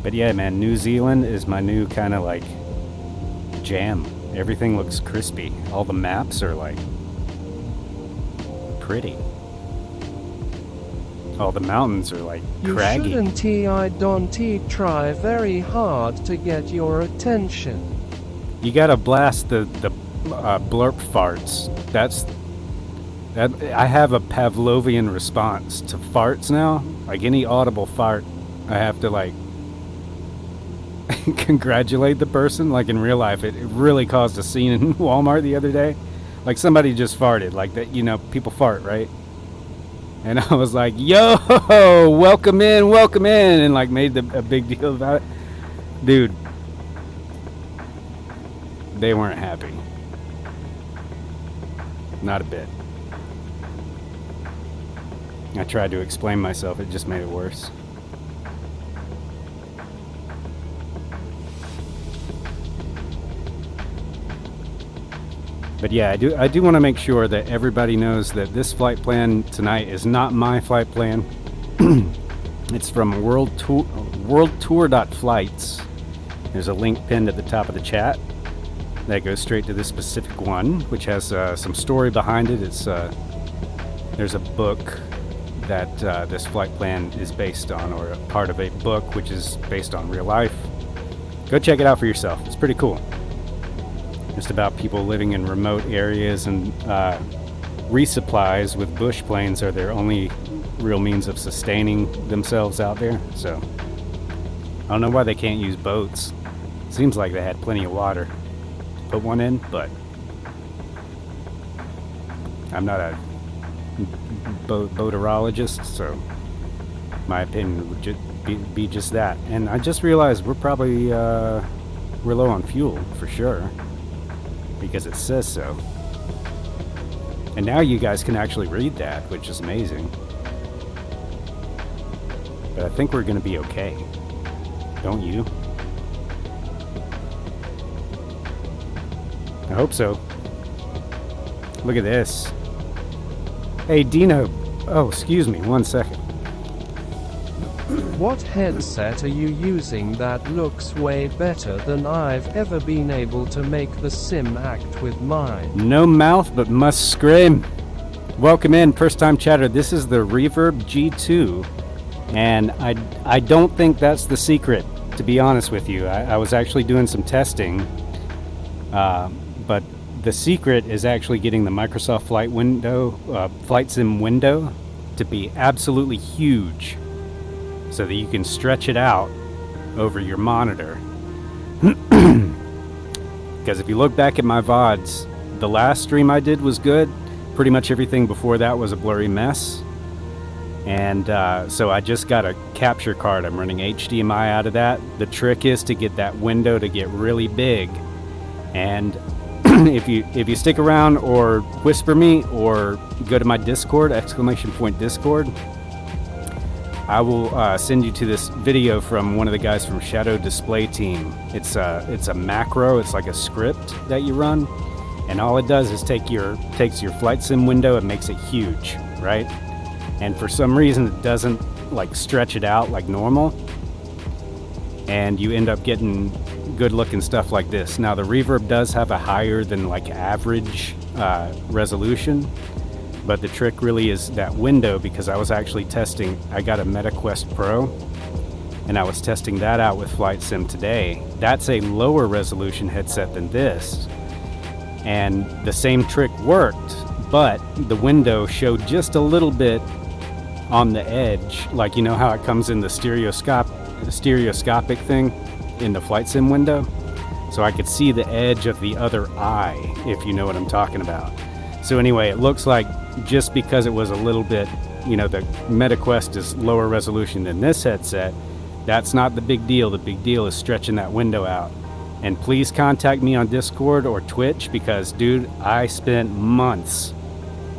But yeah, man, New Zealand is my new kind of like jam. Everything looks crispy. All the maps are like pretty. All the mountains are like craggy. You shouldn't try very hard to get your attention. You gotta blast the blurp farts. I have a Pavlovian response to farts now. Like any audible fart, I have to like congratulate the person. Like in real life, it really caused a scene in Walmart the other day. Like somebody just farted, like that, you know, people fart, right? And I was like, yo, welcome in, and like made a big deal about it. Dude, they weren't happy. Not a bit. I tried to explain myself, it just made it worse. But yeah, I do want to make sure that everybody knows that this flight plan tonight is not my flight plan. It's from worldtour.flights. There's a link pinned at the top of the chat that goes straight to this specific one, which has some story behind it. There's a book that this flight plan is based on, or a part of a book which is based on real life. Go check it out for yourself. It's pretty cool. Just about people living in remote areas, and resupplies with bush planes are their only real means of sustaining themselves out there. So I don't know why they can't use boats. Seems like they had plenty of water to put one in, but I'm not a boaterologist, so my opinion would be just that. And I just realized we're probably we're low on fuel for sure, because it says so. And now you guys can actually read that, which is amazing. But I think we're going to be okay. Don't you? I hope so. Look at this. Hey, Dino. Oh, excuse me, 1 second. What headset are you using that looks way better than I've ever been able to make the sim act with mine? No mouth, but must scream. Welcome in, first time chatter. This is the Reverb G2, and I don't think that's the secret, to be honest with you. I was actually doing some testing, but the secret is actually getting the Microsoft Flight Sim window to be absolutely huge, so that you can stretch it out over your monitor. Because if you look back at my VODs, the last stream I did was good. Pretty much everything before that was a blurry mess. And so I just got a capture card. I'm running HDMI out of that. The trick is to get that window to get really big. And if you stick around or whisper me or go to my Discord, !Discord, I will send you to this video from one of the guys from Shadow Display Team. It's a macro. It's like a script that you run, and all it does is takes your flight sim window and makes it huge, right? And for some reason it doesn't like stretch it out like normal, and you end up getting good looking stuff like this. Now the reverb does have a higher than like average resolution, but the trick really is that window, because I was actually testing, I got a MetaQuest Pro and I was testing that out with Flight Sim today. That's a lower resolution headset than this, and the same trick worked, but the window showed just a little bit on the edge, like you know how it comes in the stereoscopic thing in the Flight Sim window, so I could see the edge of the other eye, if you know what I'm talking about. So anyway, it looks like just because it was a little bit, you know, the MetaQuest is lower resolution than this headset, that's not the big deal. The big deal is stretching that window out. And please contact me on Discord or Twitch, because dude, I spent months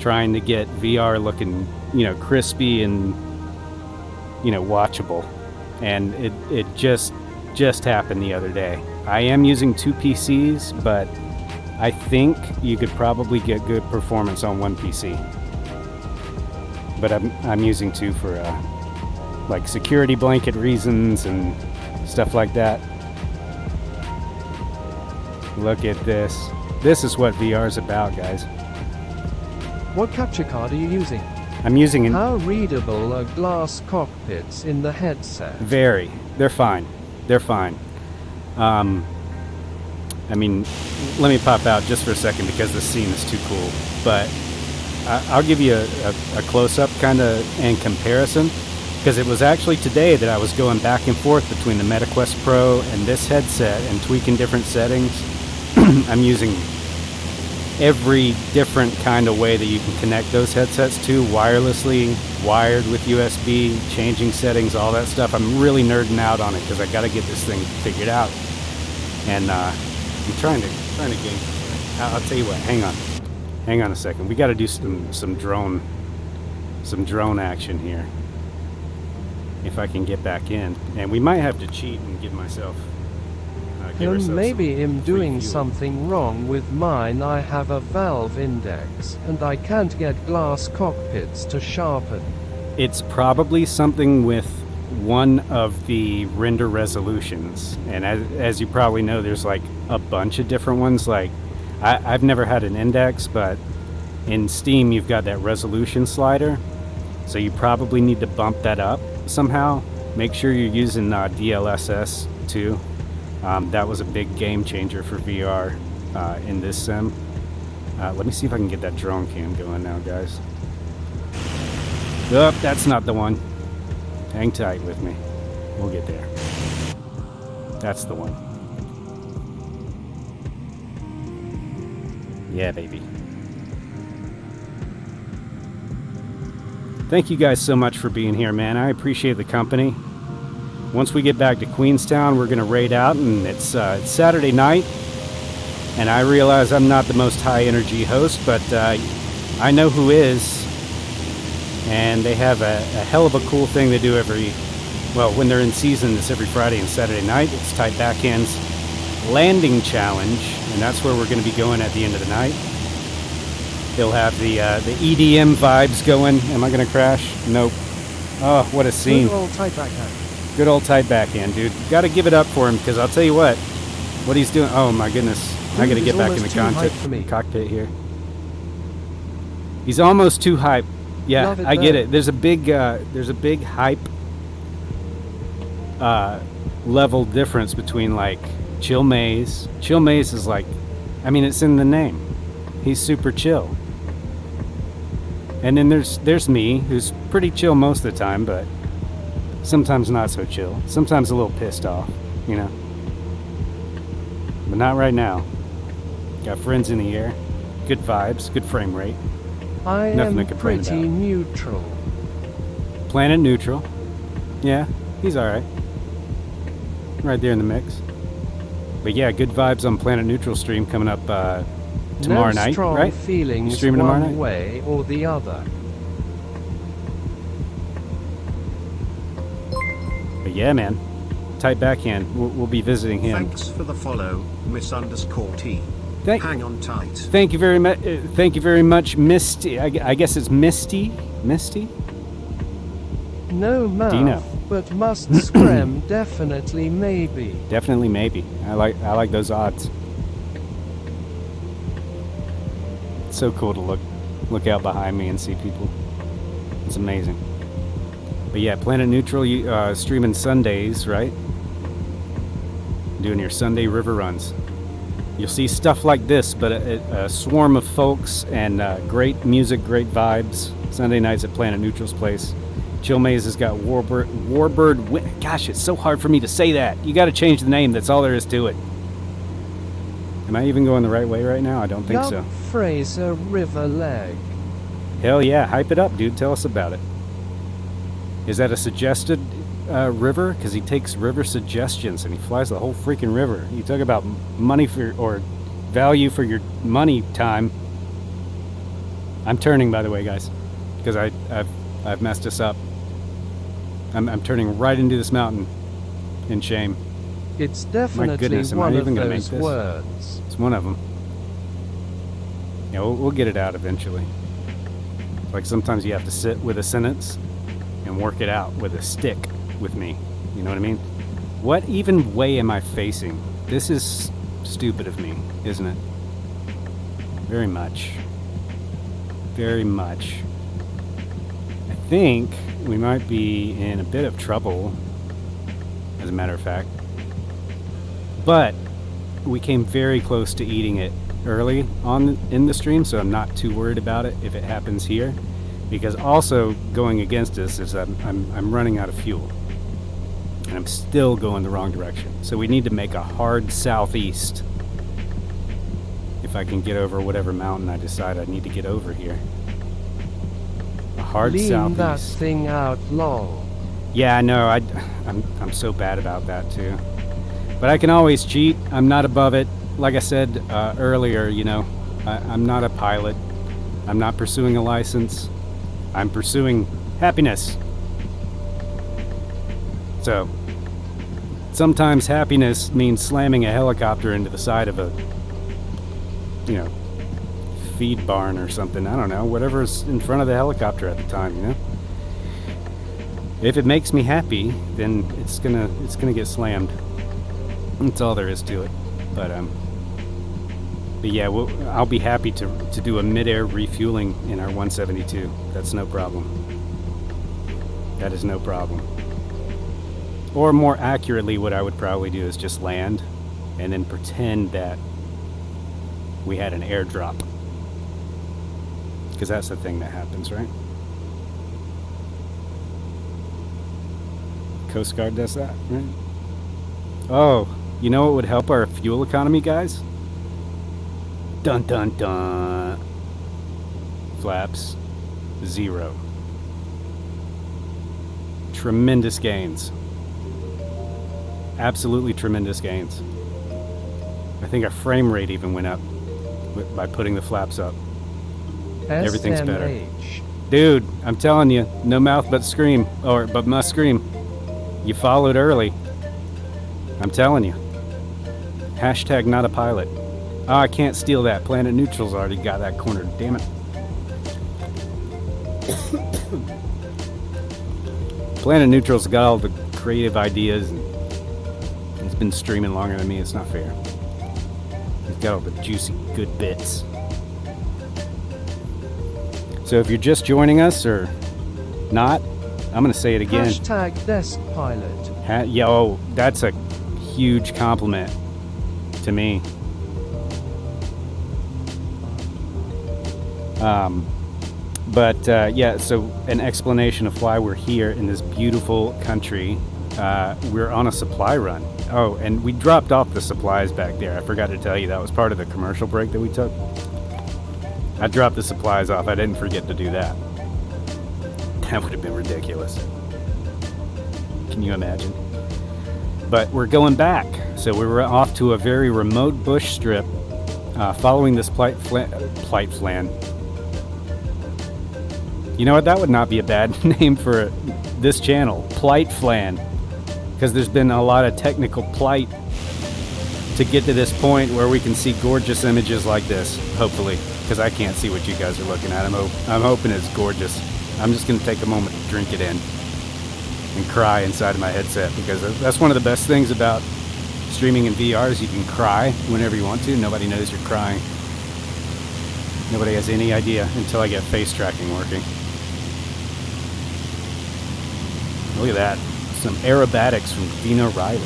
trying to get VR looking, you know, crispy and, you know, watchable, and it just happened the other day. I am using 2 PCs, but I think you could probably get good performance on 1 PC, but I'm using 2 for like security blanket reasons and stuff like that. Look at this. This is what VR is about, guys. What capture card are you using? I'm using an... How readable are glass cockpits in the headset? Very. They're fine. They're fine. I mean, let me pop out just for a second because this scene is too cool. But I'll give you a close-up kind of and comparison, because it was actually today that I was going back and forth between the MetaQuest Pro and this headset and tweaking different settings. I'm using every different kind of way that you can connect those headsets to, wirelessly, wired with USB, changing settings, all that stuff. I'm really nerding out on it because I got to get this thing figured out. And I'm trying to gain. I'll tell you what. Hang on a second. We got to do some drone action here. If I can get back in, and we might have to cheat and give myself. Maybe I'm doing something wrong with mine. I have a Valve Index, and I can't get glass cockpits to sharpen. It's probably something with one of the render resolutions, and as you probably know, there's like a bunch of different ones. Like I've never had an Index, but in Steam you've got that resolution slider, so you probably need to bump that up somehow. Make sure you're using DLSS too. That was a big game changer for VR in this sim. Let me see if I can get that drone cam going now, guys. Oh, that's not the one. Hang tight with me. We'll get there. That's the one. Yeah, baby. Thank you guys so much for being here, man. I appreciate the company. Once we get back to Queenstown, we're going to raid out, and it's Saturday night, and I realize I'm not the most high-energy host, but I know who is, and they have a hell of a cool thing they do when they're in season. It's every Friday and Saturday night. It's Tight Backhand's Landing Challenge, and that's where we're going to be going at the end of the night. They'll have the EDM vibes going. Am I going to crash? Nope. Oh, what a scene. Good old Tight Backhand. Good old Tight Backhand, dude. Got to give it up for him, because I'll tell you what he's doing. Oh my goodness. I got to get back in the cockpit here. He's almost too hype. Yeah, I get it. There's a big hype level difference between like Chill Maze. Chill Maze is like, I mean, it's in the name. He's super chill. And then there's me, who's pretty chill most of the time, but sometimes not so chill. Sometimes a little pissed off, you know. But not right now. Got friends in the air. Good vibes, good frame rate. I Nothing am to complain pretty about. neutral. Planet Neutral. Yeah, he's alright. Right there in the mix. But yeah, good vibes on Planet Neutral stream coming up tomorrow night, strong right? feelings Streaming tomorrow one night? way or the other. But yeah, man. Tight backhand. We'll be visiting him. Thanks for the follow, Miss_T. Thank, Hang on tight. thank you very much. Thank you very much, Misty. I guess it's Misty. Misty. No mouth, Dino. but must scram definitely maybe. Definitely, maybe. I like those odds. It's so cool to look out behind me and see people. It's amazing. But yeah, Planet Neutral, you streaming Sundays, right? Doing your Sunday river runs. You'll see stuff like this, but a swarm of folks and great music, great vibes. Sunday nights at Planet Neutral's place. Chill Maze has got Warbird. Gosh, it's so hard for me to say that. You got to change the name. That's all there is to it. Am I even going the right way right now? I don't think so. Fraser River Leg. Hell yeah, hype it up, dude. Tell us about it. Is that a suggested river? Because he takes river suggestions and he flies the whole freaking river. You talk about money for or value for your money time. I'm turning, by the way, guys, because I've messed this up. I'm turning right into this mountain in shame. It's definitely goodness, am I one even of gonna make those this? words. It's one of them. Yeah, we'll get it out eventually. Like sometimes you have to sit with a sentence and work it out with a stick with me. You know what I mean? What even way am I facing? This is stupid of me, isn't it? Very much. Very much. I think we might be in a bit of trouble, as a matter of fact. But we came very close to eating it early on in the stream, so I'm not too worried about it if it happens here. Because also going against us is that I'm running out of fuel. And I'm still going the wrong direction. So we need to make a hard southeast. If I can get over whatever mountain I decide I need to get over here. A hard Lean southeast. that thing out long. Yeah, I know. I'm so bad about that too. But I can always cheat. I'm not above it. Like I said earlier, you know, I'm not a pilot. I'm not pursuing a license. I'm pursuing happiness. So, sometimes happiness means slamming a helicopter into the side of a, you know, feed barn or something. I don't know. Whatever's in front of the helicopter at the time, you know? If it makes me happy, then it's gonna get slammed. That's all there is to it. But yeah, I'll be happy to do a mid-air refueling in our 172. That's no problem. That is no problem. Or more accurately, what I would probably do is just land and then pretend that we had an airdrop. Because that's the thing that happens, right? Coast Guard does that, right? Oh, you know what would help our fuel economy, guys? Dun dun dun. Flaps 0. Tremendous gains. Absolutely tremendous gains. I think our frame rate even went up by putting the flaps up. Everything's better. SMH. Dude, I'm telling you, no mouth but scream, but must scream. You followed early. I'm telling you. Hashtag not a pilot. Oh, I can't steal that. Planet Neutral's already got that cornered. Damn it. Planet Neutral's got all the creative ideas and he's been streaming longer than me. It's not fair. He's got all the juicy good bits. So if you're just joining us or not, I'm going to say it again. Hashtag desk pilot. Yo, that's a huge compliment to me. Yeah, so an explanation of why we're here in this beautiful country. We're on a supply run. Oh, and we dropped off the supplies back there. I forgot to tell you, that was part of the commercial break that we took. I dropped the supplies off. I didn't forget to do that. That would have been ridiculous. Can you imagine? But we're going back. So we were off to a very remote bush strip, following this plight flan. You know what? That would not be a bad name for this channel, Plight Flan, because there's been a lot of technical plight to get to this point where we can see gorgeous images like this, hopefully, because I can't see what you guys are looking at. I'm hoping it's gorgeous. I'm just going to take a moment to drink it in and cry inside of my headset, because that's one of the best things about streaming in VR is you can cry whenever you want to. Nobody knows you're crying. Nobody has any idea until I get face tracking working. Look at that. Some aerobatics from Dino Riley.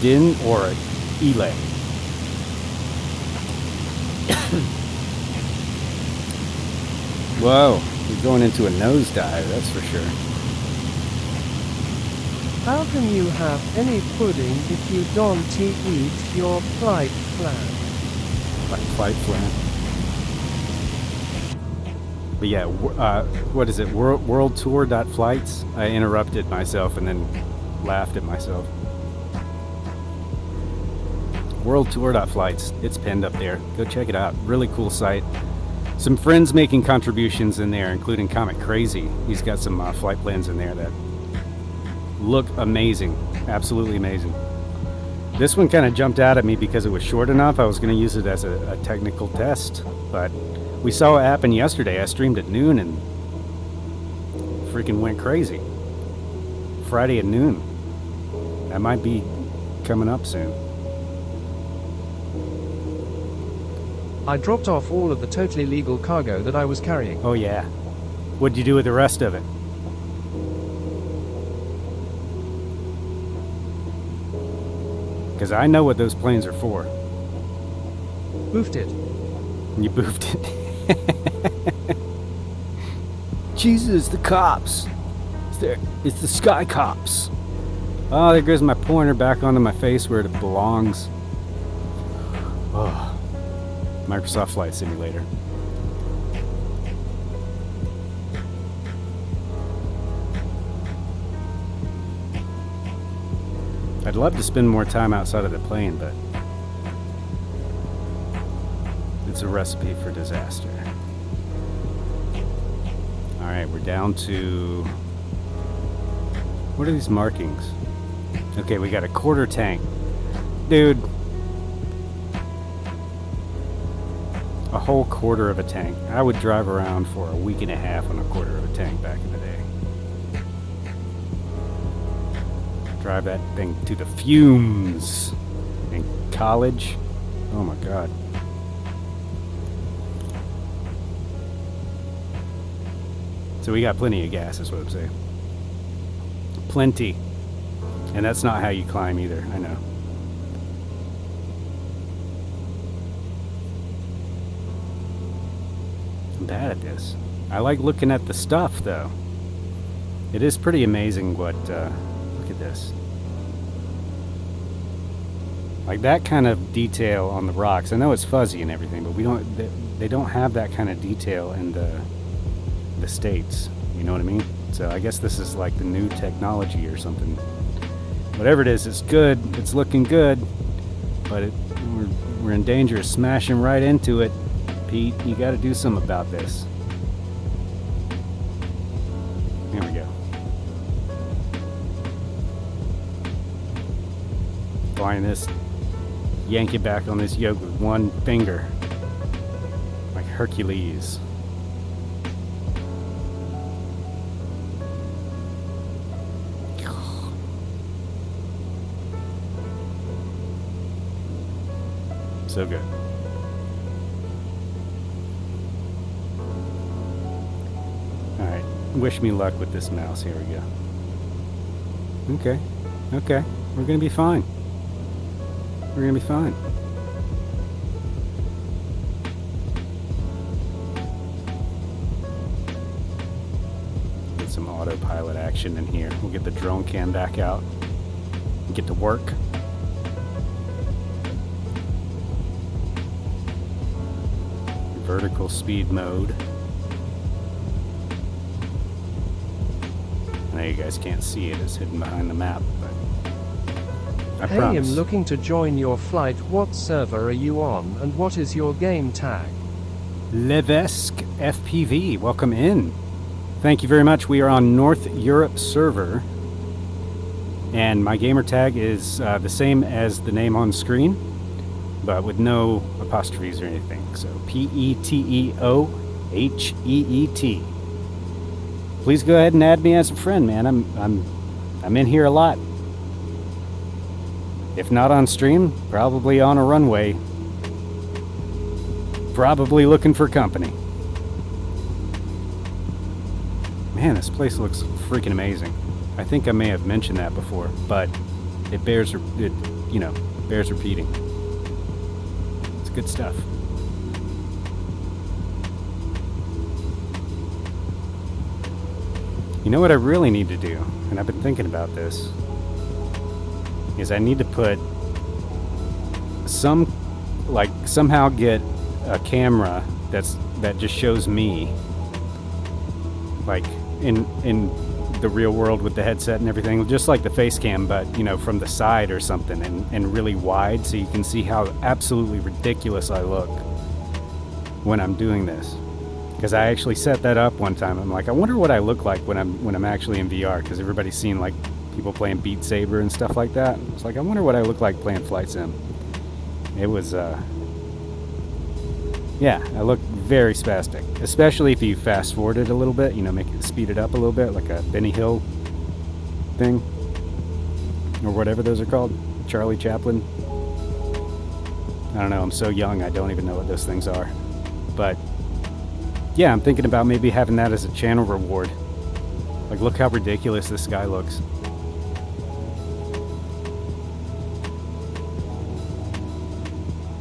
Din or Ele. Whoa, we're going into a nosedive, that's for sure. How can you have any pudding if you don't eat your plight flan? Plight flan. But yeah, what is it? World Tour.flights? I interrupted myself and then laughed at myself. World Tour.flights. It's pinned up there. Go check it out. Really cool site. Some friends making contributions in there, including Comic Crazy. He's got some flight plans in there that look amazing. Absolutely amazing. This one kind of jumped out at me because it was short enough. I was going to use it as a technical test, but we saw what happened yesterday. I streamed at noon and freaking went crazy. Friday at noon. That might be coming up soon. I dropped off all of the totally legal cargo that I was carrying. Oh yeah. What'd you do with the rest of it? Because I know what those planes are for. Boofed it. You boofed it. Jesus, the cops. It's the sky cops. Oh, there goes my pointer back onto my face where it belongs. Oh. Microsoft Flight Simulator. I'd love to spend more time outside of the plane, but it's a recipe for disaster. Alright, we're down to... What are these markings? Okay, we got a quarter tank. Dude. A whole quarter of a tank. I would drive around for a week and a half on a quarter of a tank back in the day. Drive that thing to the fumes in college. Oh my god. So we got plenty of gas, is what I'm saying. Plenty. And that's not how you climb either, I know. I'm bad at this. I like looking at the stuff, though. It is pretty amazing what, look at this. Like that kind of detail on the rocks. I know it's fuzzy and everything, but they don't have that kind of detail in the States. You know what I mean? So I guess this is like the new technology or something. Whatever it is, it's good. It's looking good. But we're in danger of smashing right into it. Pete, you got to do something about this. There we go. Flying this, yank it back on this yoke with one finger. Like Hercules. So good. Alright, wish me luck with this mouse. Here we go. Okay, we're gonna be fine. We're gonna be fine. Get some autopilot action in here. We'll get the drone cam back out and get to work. Vertical speed mode. know you guys can't see it. It's hidden behind the map, but I Hey, promise. I'm looking to join your flight. What server are you on, and what is your game tag? Levesque FPV, welcome in. Thank you very much. We are on North Europe server, and my gamer tag is the same as the name on screen, but with no apostrophes or anything. So PETEOHEET. Please go ahead and add me as a friend, man. I'm in here a lot. If not on stream, probably on a runway. Probably looking for company. Man, this place looks freaking amazing. I think I may have mentioned that before, but it bears repeating. It's good stuff. You know what I really need to do, and I've been thinking about this, is I need to put somehow get a camera that just shows me, like in the real world with the headset and everything, just like the face cam, but from the side or something, and really wide, so you can see how absolutely ridiculous I look when I'm doing this. Because I actually set that up one time. I'm like, I wonder what I look like when I'm actually in VR, because everybody's seen like people playing Beat Saber and stuff like that. It's like, I wonder what I look like playing Flight Sim. It was yeah, I look very spastic, especially if you fast forward it a little bit, make it speed it up a little bit, like a Benny Hill thing, or whatever those are called, Charlie Chaplin. I don't know, I'm so young I don't even know what those things are. But yeah, I'm thinking about maybe having that as a channel reward. Like, look how ridiculous this guy looks.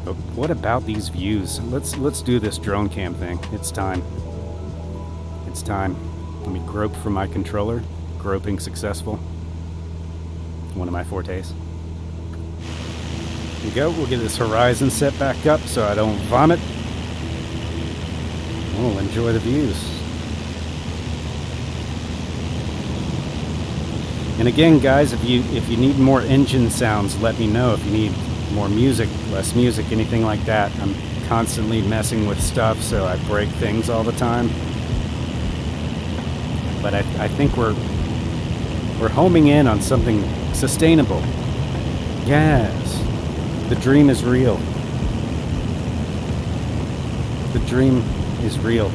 But what about these views? Let's do this drone cam thing. It's time. It's time. Let me grope for my controller. Groping successful. One of my fortes. Here we go. We'll get this horizon set back up so I don't vomit. We'll enjoy the views. And again, guys, if you need more engine sounds, let me know. If you need more music, less music, anything like that. I'm constantly messing with stuff, so I break things all the time. But I think we're homing in on something sustainable. Yes, the dream is real. The dream is real.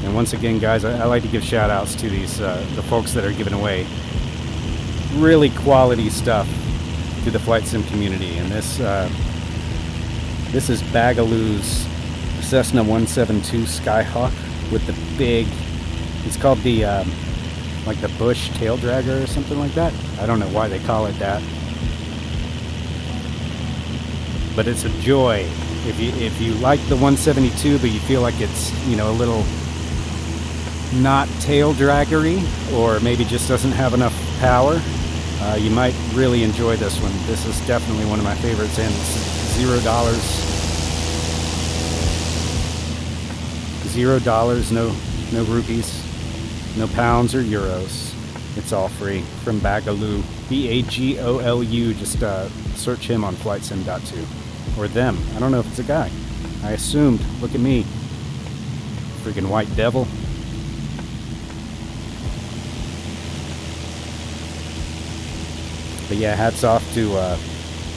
And once again, guys, I like to give shout outs to these the folks that are giving away really quality stuff to the Flight Sim community. And this is Bagaloo's Cessna 172 Skyhawk with the big, it's called the like the Bush tail dragger or something like that. I don't know why they call it that, but it's a joy. If you like the 172 but you feel like it's a little not tail draggery, or maybe just doesn't have enough power, you might really enjoy this one. This is definitely one of my favorites, and it's $0, no rupees, no pounds or euros. It's all free from Bagaloo, Bagolu. Just search him on flightsim.2, or them. I don't know if it's a guy. I assumed. Look at me, freaking white devil. But yeah, hats off to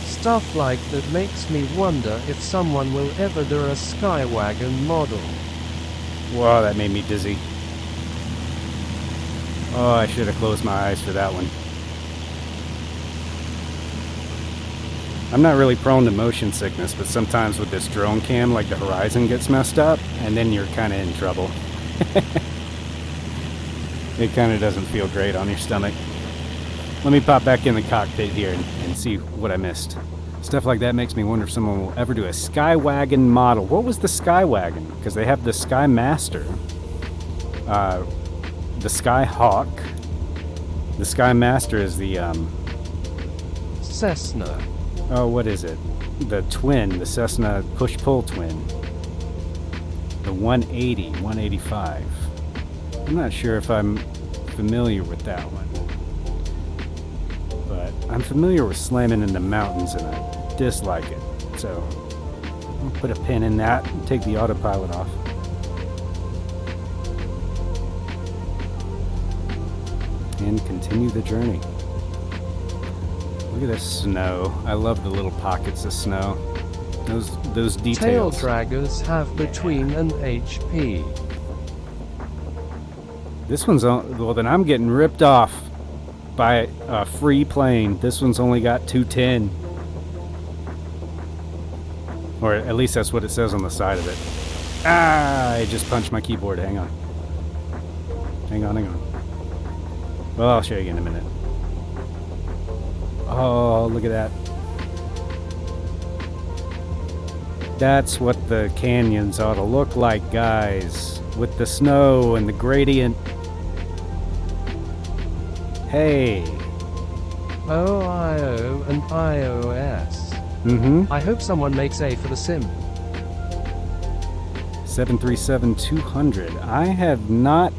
Stuff like that makes me wonder if someone will ever do a Skywagon model. Whoa, that made me dizzy. Oh, I should have closed my eyes for that one. I'm not really prone to motion sickness, but sometimes with this drone cam, like the horizon gets messed up, and then you're kind of in trouble. It kind of doesn't feel great on your stomach. Let me pop back in the cockpit here and see what I missed. Stuff like that makes me wonder if someone will ever do a Skywagon model. What was the Skywagon? Because they have the Skymaster, the Skyhawk. The Skymaster is the Cessna. oh, what is it? The twin, the Cessna push-pull twin. The the 180, 185. I'm not sure if I'm familiar with that one. But I'm familiar with slamming into mountains and I dislike it. So I'll put a pin in that and take the autopilot off. And continue the journey. Look at this snow. I love the little pockets of snow. Those Tail details. draggers have between an HP. This one's on, well, then I'm getting ripped off by a free plane. This one's only got 210. Or at least that's what it says on the side of it. Ah, I just punched my keyboard. Hang on. Hang on. Well, I'll show you in a minute. Oh, look at that. That's what the canyons ought to look like, guys. With the snow and the gradient. Hey. OIO and iOS. Mm-hmm. I hope someone makes A for the sim. 737-200. I have not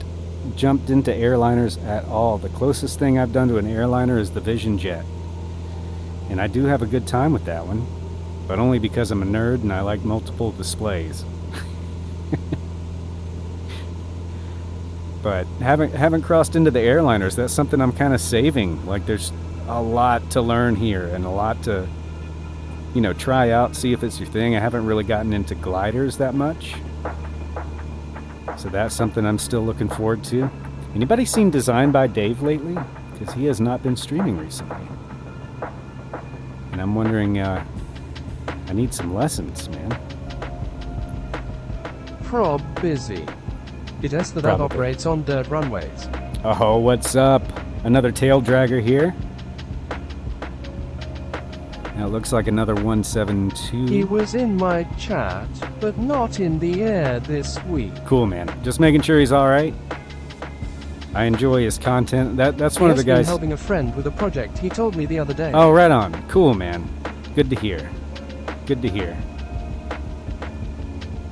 jumped into airliners at all. The closest thing I've done to an airliner is the Vision Jet. And I do have a good time with that one. But only because I'm a nerd and I like multiple displays. But haven't crossed into the airliners. That's something I'm kind of saving. Like there's a lot to learn here and a lot to, try out, see if it's your thing. I haven't really gotten into gliders that much. So that's something I'm still looking forward to. Anybody seen Design by Dave lately? Because he has not been streaming recently. And I'm wondering, I need some lessons, man. Prob busy. It is that operates on dirt runways. Oh, what's up? Another tail dragger here. Now it looks like another 172. He was in my chat, but not in the air this week. Cool, man. Just making sure he's all right. I enjoy his content. That's one of the guys. Helping a friend with a project. He told me the other day. Oh, right on. Cool, man. Good to hear. Good to hear.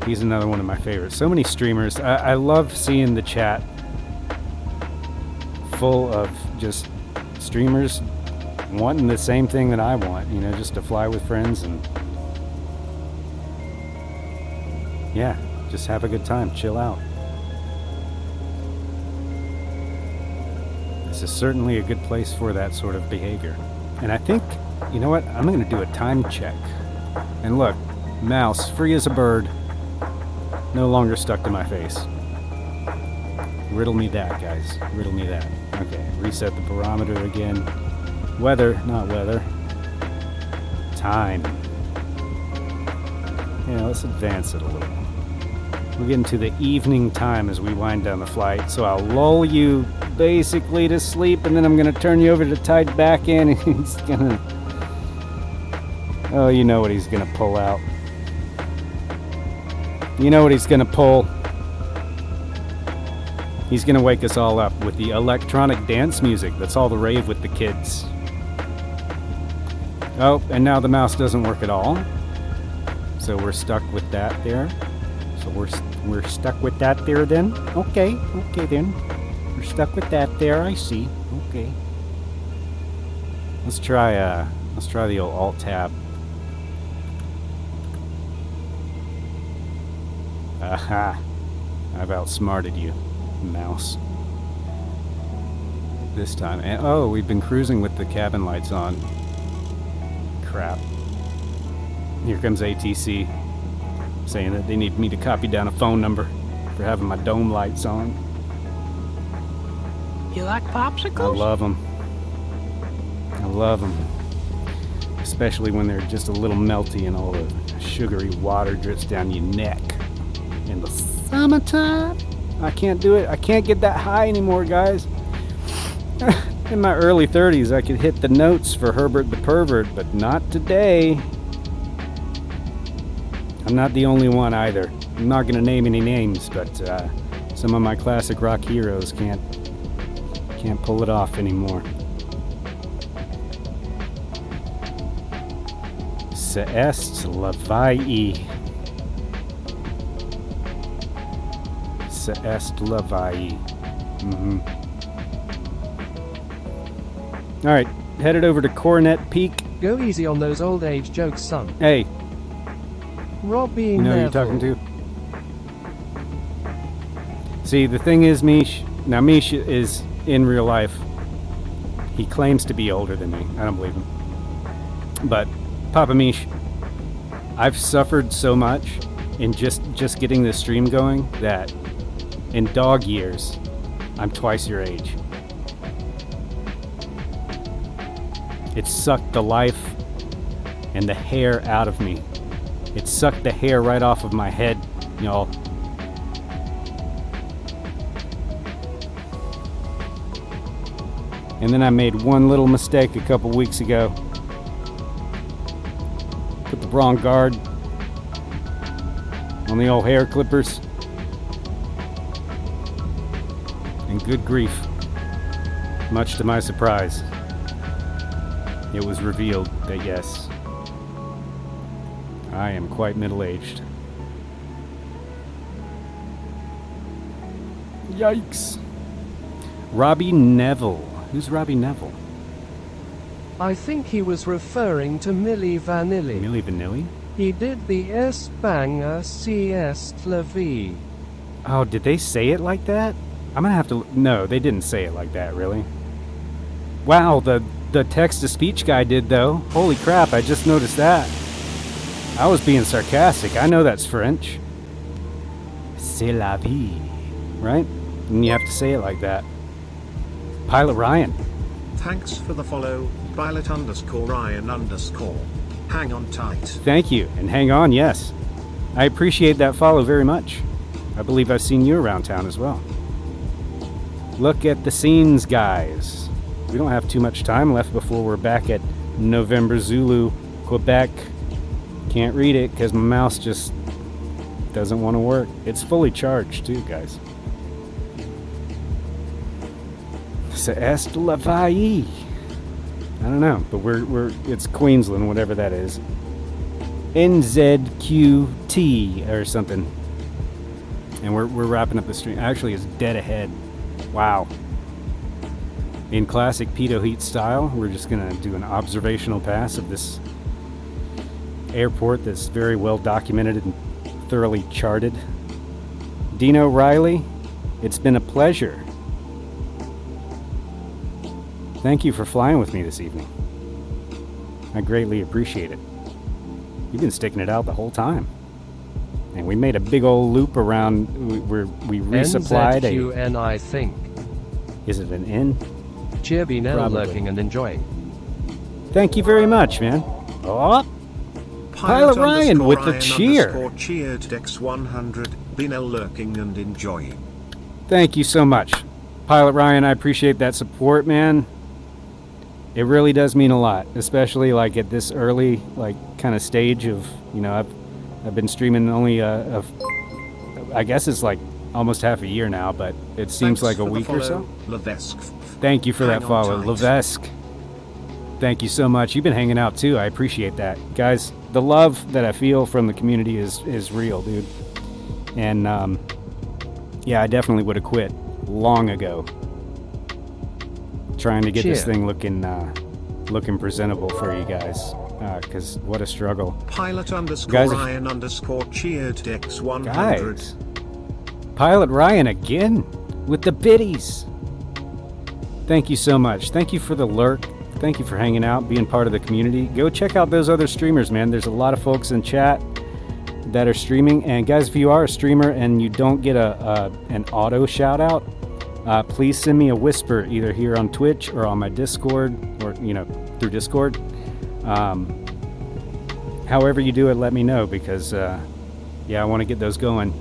He's another one of my favorites. So many streamers. I love seeing the chat full of just streamers wanting the same thing that I want, just to fly with friends and yeah, just have a good time, chill out. This is certainly a good place for that sort of behavior. And I think, you know what, I'm going to do a time check. And look, mouse, free as a bird, no longer stuck to my face. Riddle me that, guys. Riddle me that. Okay, reset the barometer again. Weather, not weather. Time. Yeah, let's advance it a little. We're getting to the evening time as we wind down the flight, so I'll lull you basically to sleep, and then I'm going to turn you over to Tide back in, and he's going to... Oh, you know what he's going to pull out. You know what he's going to pull. He's going to wake us all up with the electronic dance music. That's all the rave with the kids. Oh, and now the mouse doesn't work at all. So we're stuck with that there. So we're stuck with that there then. Okay then. We're stuck with that there, I see. Okay. Let's try the old Alt Tab. Aha. I've outsmarted you, mouse. This time. And, oh, we've been cruising with the cabin lights on. Crap. Here comes ATC saying that they need me to copy down a phone number for having my dome lights on. You like popsicles? I love them. I love them. Especially when they're just a little melty and all the sugary water drips down your neck. In the summertime. I can't do it. I can't get that high anymore, guys. In my early 30s, I could hit the notes for Herbert the Pervert, but not today. I'm not the only one either. I'm not going to name any names, but some of my classic rock heroes can't pull it off anymore. C'est la vie. Se est la vie. Alright, headed over to Coronet Peak. Go easy on those old age jokes, son. Hey, Robbie you know who you're Neville. talking to? See, the thing is, Mish, now Mish is, in real life, he claims to be older than me. I don't believe him. But, Papa Mish, I've suffered so much in just getting this stream going that in dog years, I'm twice your age. It sucked the life and the hair out of me. It sucked the hair right off of my head, y'all. And then I made one little mistake a couple weeks ago. Put the wrong guard on the old hair clippers. And good grief, much to my surprise, it was revealed that yes, I am quite middle-aged. Yikes. Robbie Neville. Who's Robbie Neville? I think he was referring to Milli Vanilli. Milli Vanilli? He did the S banger CS la vie. Oh, did they say it like that? I'm gonna have to... No, they didn't say it like that, really. Wow, the text-to-speech guy did, though. Holy crap, I just noticed that. I was being sarcastic. I know that's French. C'est la vie. Right? And you have to say it like that. Pilot Ryan. Thanks for the follow, pilot_Ryan_. Hang on tight. Thank you, and hang on, yes. I appreciate that follow very much. I believe I've seen you around town as well. Look at the scenes, guys. We don't have too much time left before we're back at November Zulu, Quebec. Can't read it because my mouse just doesn't want to work. It's fully charged too, guys. C'est est la vie. I don't know, but it's Queensland, whatever that is. NZQT or something. And we're wrapping up the stream. Actually, it's dead ahead. Wow. In classic Pedo Heat style, we're just gonna do an observational pass of this airport that's very well documented and thoroughly charted. Dino Riley, it's been a pleasure. Thank you for flying with me this evening. I greatly appreciate it. You've been sticking it out the whole time. And we made a big old loop around where we resupplied NZQN, I think. Is it an N? Cheer be now Probably. lurking and enjoying. Thank you very much, man. Oh, Pilot Ryan with the cheer. Cheered Dex100, been lurking and enjoying. Thank you so much. Pilot Ryan, I appreciate that support, man. It really does mean a lot, especially like at this early like kind of stage of, you know, I've been streaming only I guess it's like almost half a year now, but it seems Thanks like a for the week or follow, so. Levesque. Thank you for Hang that on follow, tight. Levesque. Thank you so much. You've been hanging out too. I appreciate that. Guys, the love that I feel from the community is real, dude. And yeah, I definitely would have quit long ago. Trying to get this thing looking presentable for you guys. Because what a struggle. Pilot_Ryan_cheered Dex100. Guys, Pilot Ryan again with the biddies. Thank you so much. Thank you for the lurk. Thank you for hanging out, being part of the community. Go check out those other streamers, man. There's a lot of folks in chat that are streaming. And guys, if you are a streamer and you don't get an auto shout out, please send me a whisper either here on Twitch or on my Discord or, you know, through Discord. However you do it, let me know because, yeah, I want to get those going.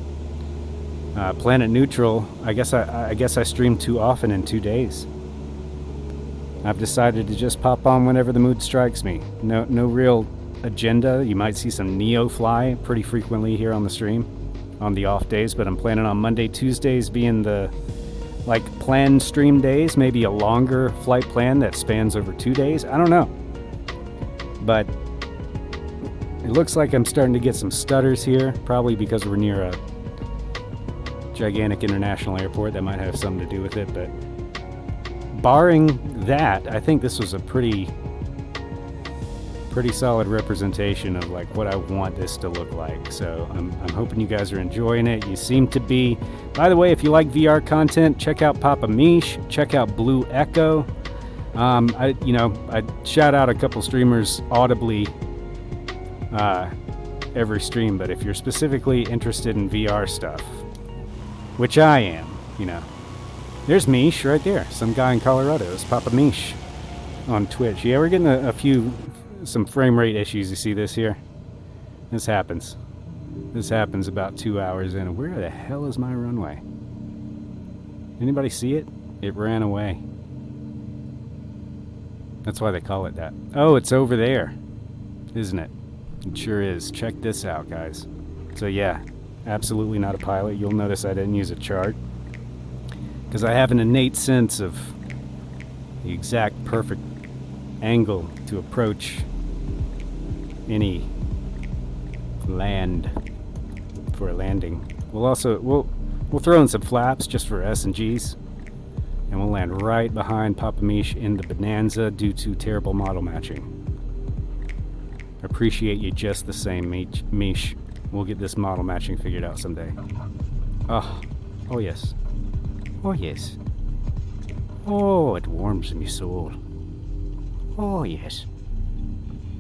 Planet Neutral, I guess I stream too often in 2 days. I've decided to just pop on whenever the mood strikes me. No real agenda. You might see some Neo fly pretty frequently here on the stream on the off days, but I'm planning on Monday, Tuesdays being the like planned stream days, maybe a longer flight plan that spans over 2 days. I don't know. But it looks like I'm starting to get some stutters here, probably because we're near a gigantic international airport. That might have something to do with it, but barring that, I think this was a pretty solid representation of like what I want this to look like. So I'm hoping you guys are enjoying it. You seem to be. By the way, if you like VR content, check out Papa Mish, check out Blue Echo. I shout out a couple streamers audibly every stream, but if you're specifically interested in VR stuff, which I am, there's Mish right there. Some guy in Colorado is Papa Mish on Twitch. Yeah, we're getting some frame rate issues. You see this here? This happens about 2 hours in. Where the hell is my runway? Anybody see it? It ran away. That's why they call it that. Oh, it's over there, isn't it? It sure is. Check this out, guys. So yeah, absolutely not a pilot. You'll notice I didn't use a chart because I have an innate sense of the exact perfect angle to approach any land for a landing. We'll throw in some flaps just for S&Gs, and we'll land right behind Papa Mish in the Bonanza due to terrible model matching. Appreciate you just the same, Mish. We'll get this model matching figured out someday. Oh yes. Oh yes. Oh, it warms my soul. Oh yes.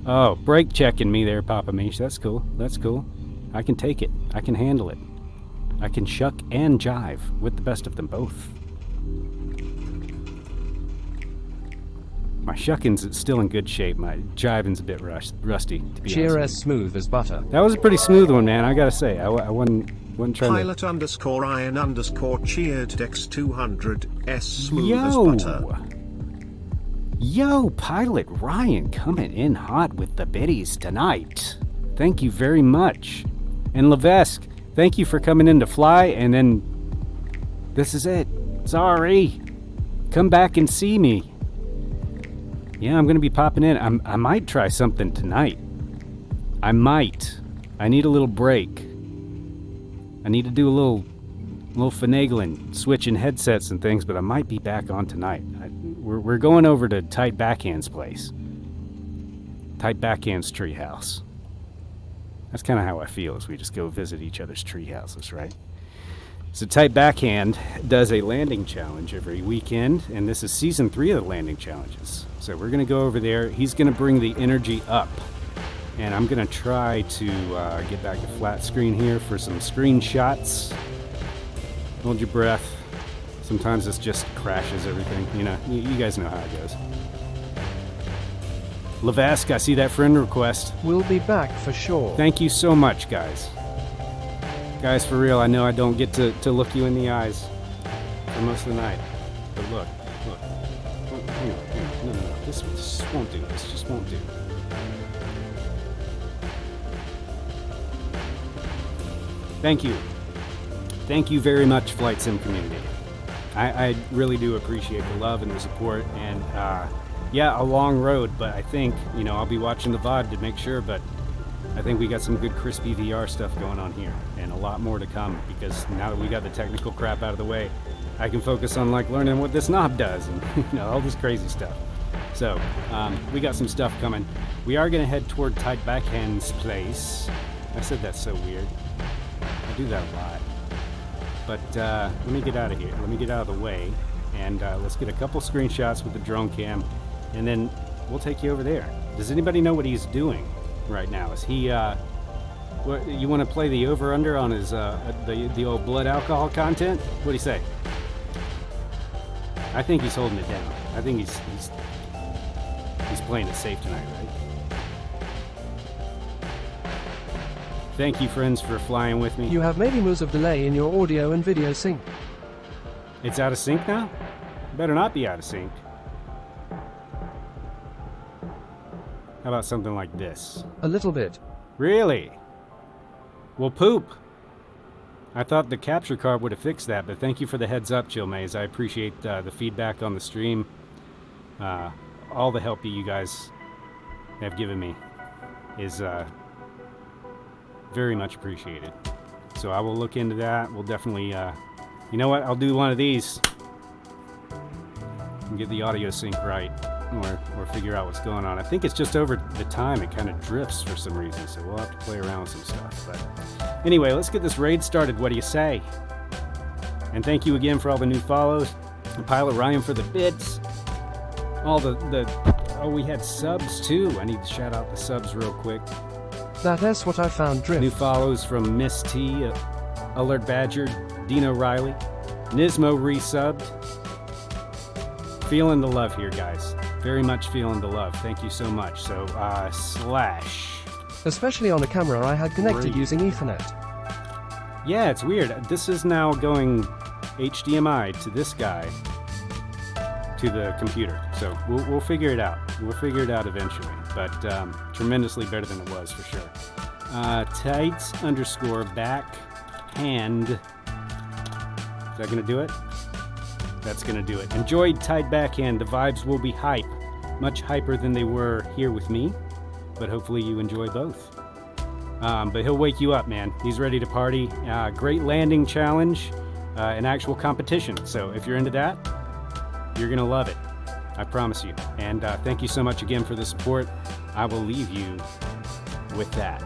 Oh, brake checking me there, Papa Mish. That's cool. That's cool. I can take it. I can handle it. I can shuck and jive with the best of them both. My shucking's still in good shape. My jiving's a bit rusty, to be Cheer honest. as smooth as butter. That was a pretty smooth one, man. I gotta say. I wasn't trying Pilot _Iron_ cheered Dex 200 S smooth as Yo! butter. Yo, Pilot Ryan coming in hot with the biddies tonight. Thank you very much. And Levesque, thank you for coming in to fly, and then this is it. Sorry. Come back and see me. Yeah, I'm going to be popping in. I might try something tonight. I might. I need a little break. I need to do a little finagling, switching headsets and things, but I might be back on tonight. We're going over to Tight Backhand's place. Tight Backhand's treehouse. That's kind of how I feel as we just go visit each other's tree houses, right? So Tight Backhand does a landing challenge every weekend, and this is season 3 of the landing challenges. So we're going to go over there. He's going to bring the energy up, and I'm going to try to get back to flat screen here for some screenshots. Hold your breath. Sometimes this just crashes everything. You guys know how it goes. Levesque, I see that friend request. We'll be back for sure. Thank you so much, guys. Guys, for real, I know I don't get to look you in the eyes for most of the night. But look. Hang on. No. This just won't do. This just won't do. Thank you. Thank you very much, Flight Sim community. I really do appreciate the love and the support. And yeah, a long road, but I think, I'll be watching the VOD to make sure, but I think we got some good crispy VR stuff going on here, and a lot more to come, because now that we got the technical crap out of the way, I can focus on learning what this knob does and all this crazy stuff. So we got some stuff coming. We are going to head toward Tight Backhand's place. I said that's so weird. I do that a lot. But let me get out of here. Let me get out of the way, and let's get a couple screenshots with the drone cam, and then we'll take you over there. Does anybody know what he's doing right now? Is he you want to play the over-under on his the old blood alcohol content? What do you say? I think he's holding it down. I think he's playing it safe tonight, right? Thank you, friends, for flying with me. You have maybe moves of delay in your audio and video sync. It's out of sync now? Better not be out of sync. How about something like this? A little bit. Really? Well, poop. I thought the capture card would have fixed that, but thank you for the heads up, Chill Maze. I appreciate the feedback on the stream. All the help you guys have given me is very much appreciated. So I will look into that. We'll definitely You know what? I'll do one of these and get the audio sync right, or figure out what's going on. I think it's just over the time it kind of drifts for some reason, so we'll have to play around with some stuff. But anyway, let's get this raid started. What do you say? And thank you again for all the new follows. And Pilot Ryan for the bits. All oh, we had subs too. I need to shout out the subs real quick. That's what I found, Drift. New follows from Miss T, Alert Badger, Dino Riley, Nismo resubbed. Feeling the love here, guys. Very much feeling the love. Thank you so much. So, Slash. Especially on a camera I had connected using Ethernet. Yeah, it's weird. This is now going HDMI to this guy, to the computer. So we'll figure it out. We'll figure it out eventually. But tremendously better than it was for sure. Tights _ backhand. Is that gonna do it? That's gonna do it. Enjoyed tight backhand. The vibes will be hype. Much hyper than they were here with me. But hopefully you enjoy both. But he'll wake you up, man. He's ready to party. Great landing challenge. An actual competition. So if you're into that, you're gonna love it. I promise you. And thank you so much again for the support. I will leave you with that.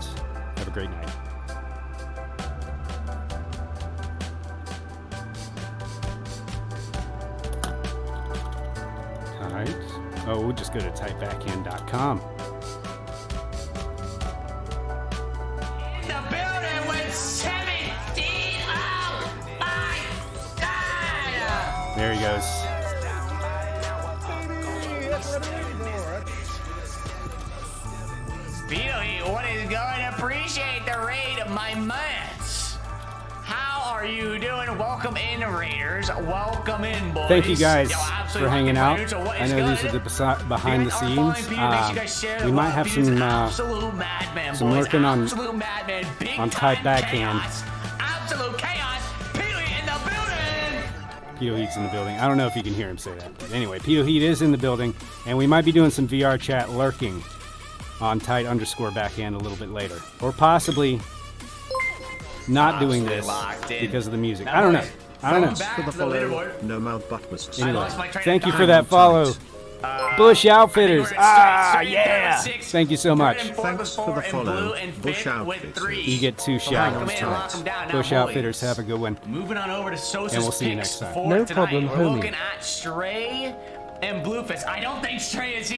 Have a great night. Tight. Oh, we'll just go to tightbackhand.com. There he goes. Speedo, what is going? Appreciate the raid of my months. How are you doing? Welcome in, Raiders. Welcome in, boys. Thank you guys for hanging out. I know these are the behind the scenes. We might have some lurking on tight backhand. Absolute chaos. Peely in the building. Pedo Heat's in the building. I don't know if you can hear him say that. But anyway, Pedo Heat is in the building, and we might be doing some VR chat lurking on tight _ backhand a little bit later. Or possibly not doing this because of the music. I don't know. For the follow, no mount but must anyway, thank you for that follow. Bush Outfitters. Yeah. Thank you so much. Thanks for the follow, Bush Outfitters. You get 2 shout-outs tonight. Bush Outfitters, have a good one. Moving on over to Sosa's and we'll see you picks next time. for No tonight. problem, We're homie. looking at Stray and Bluefist. I don't think Stray is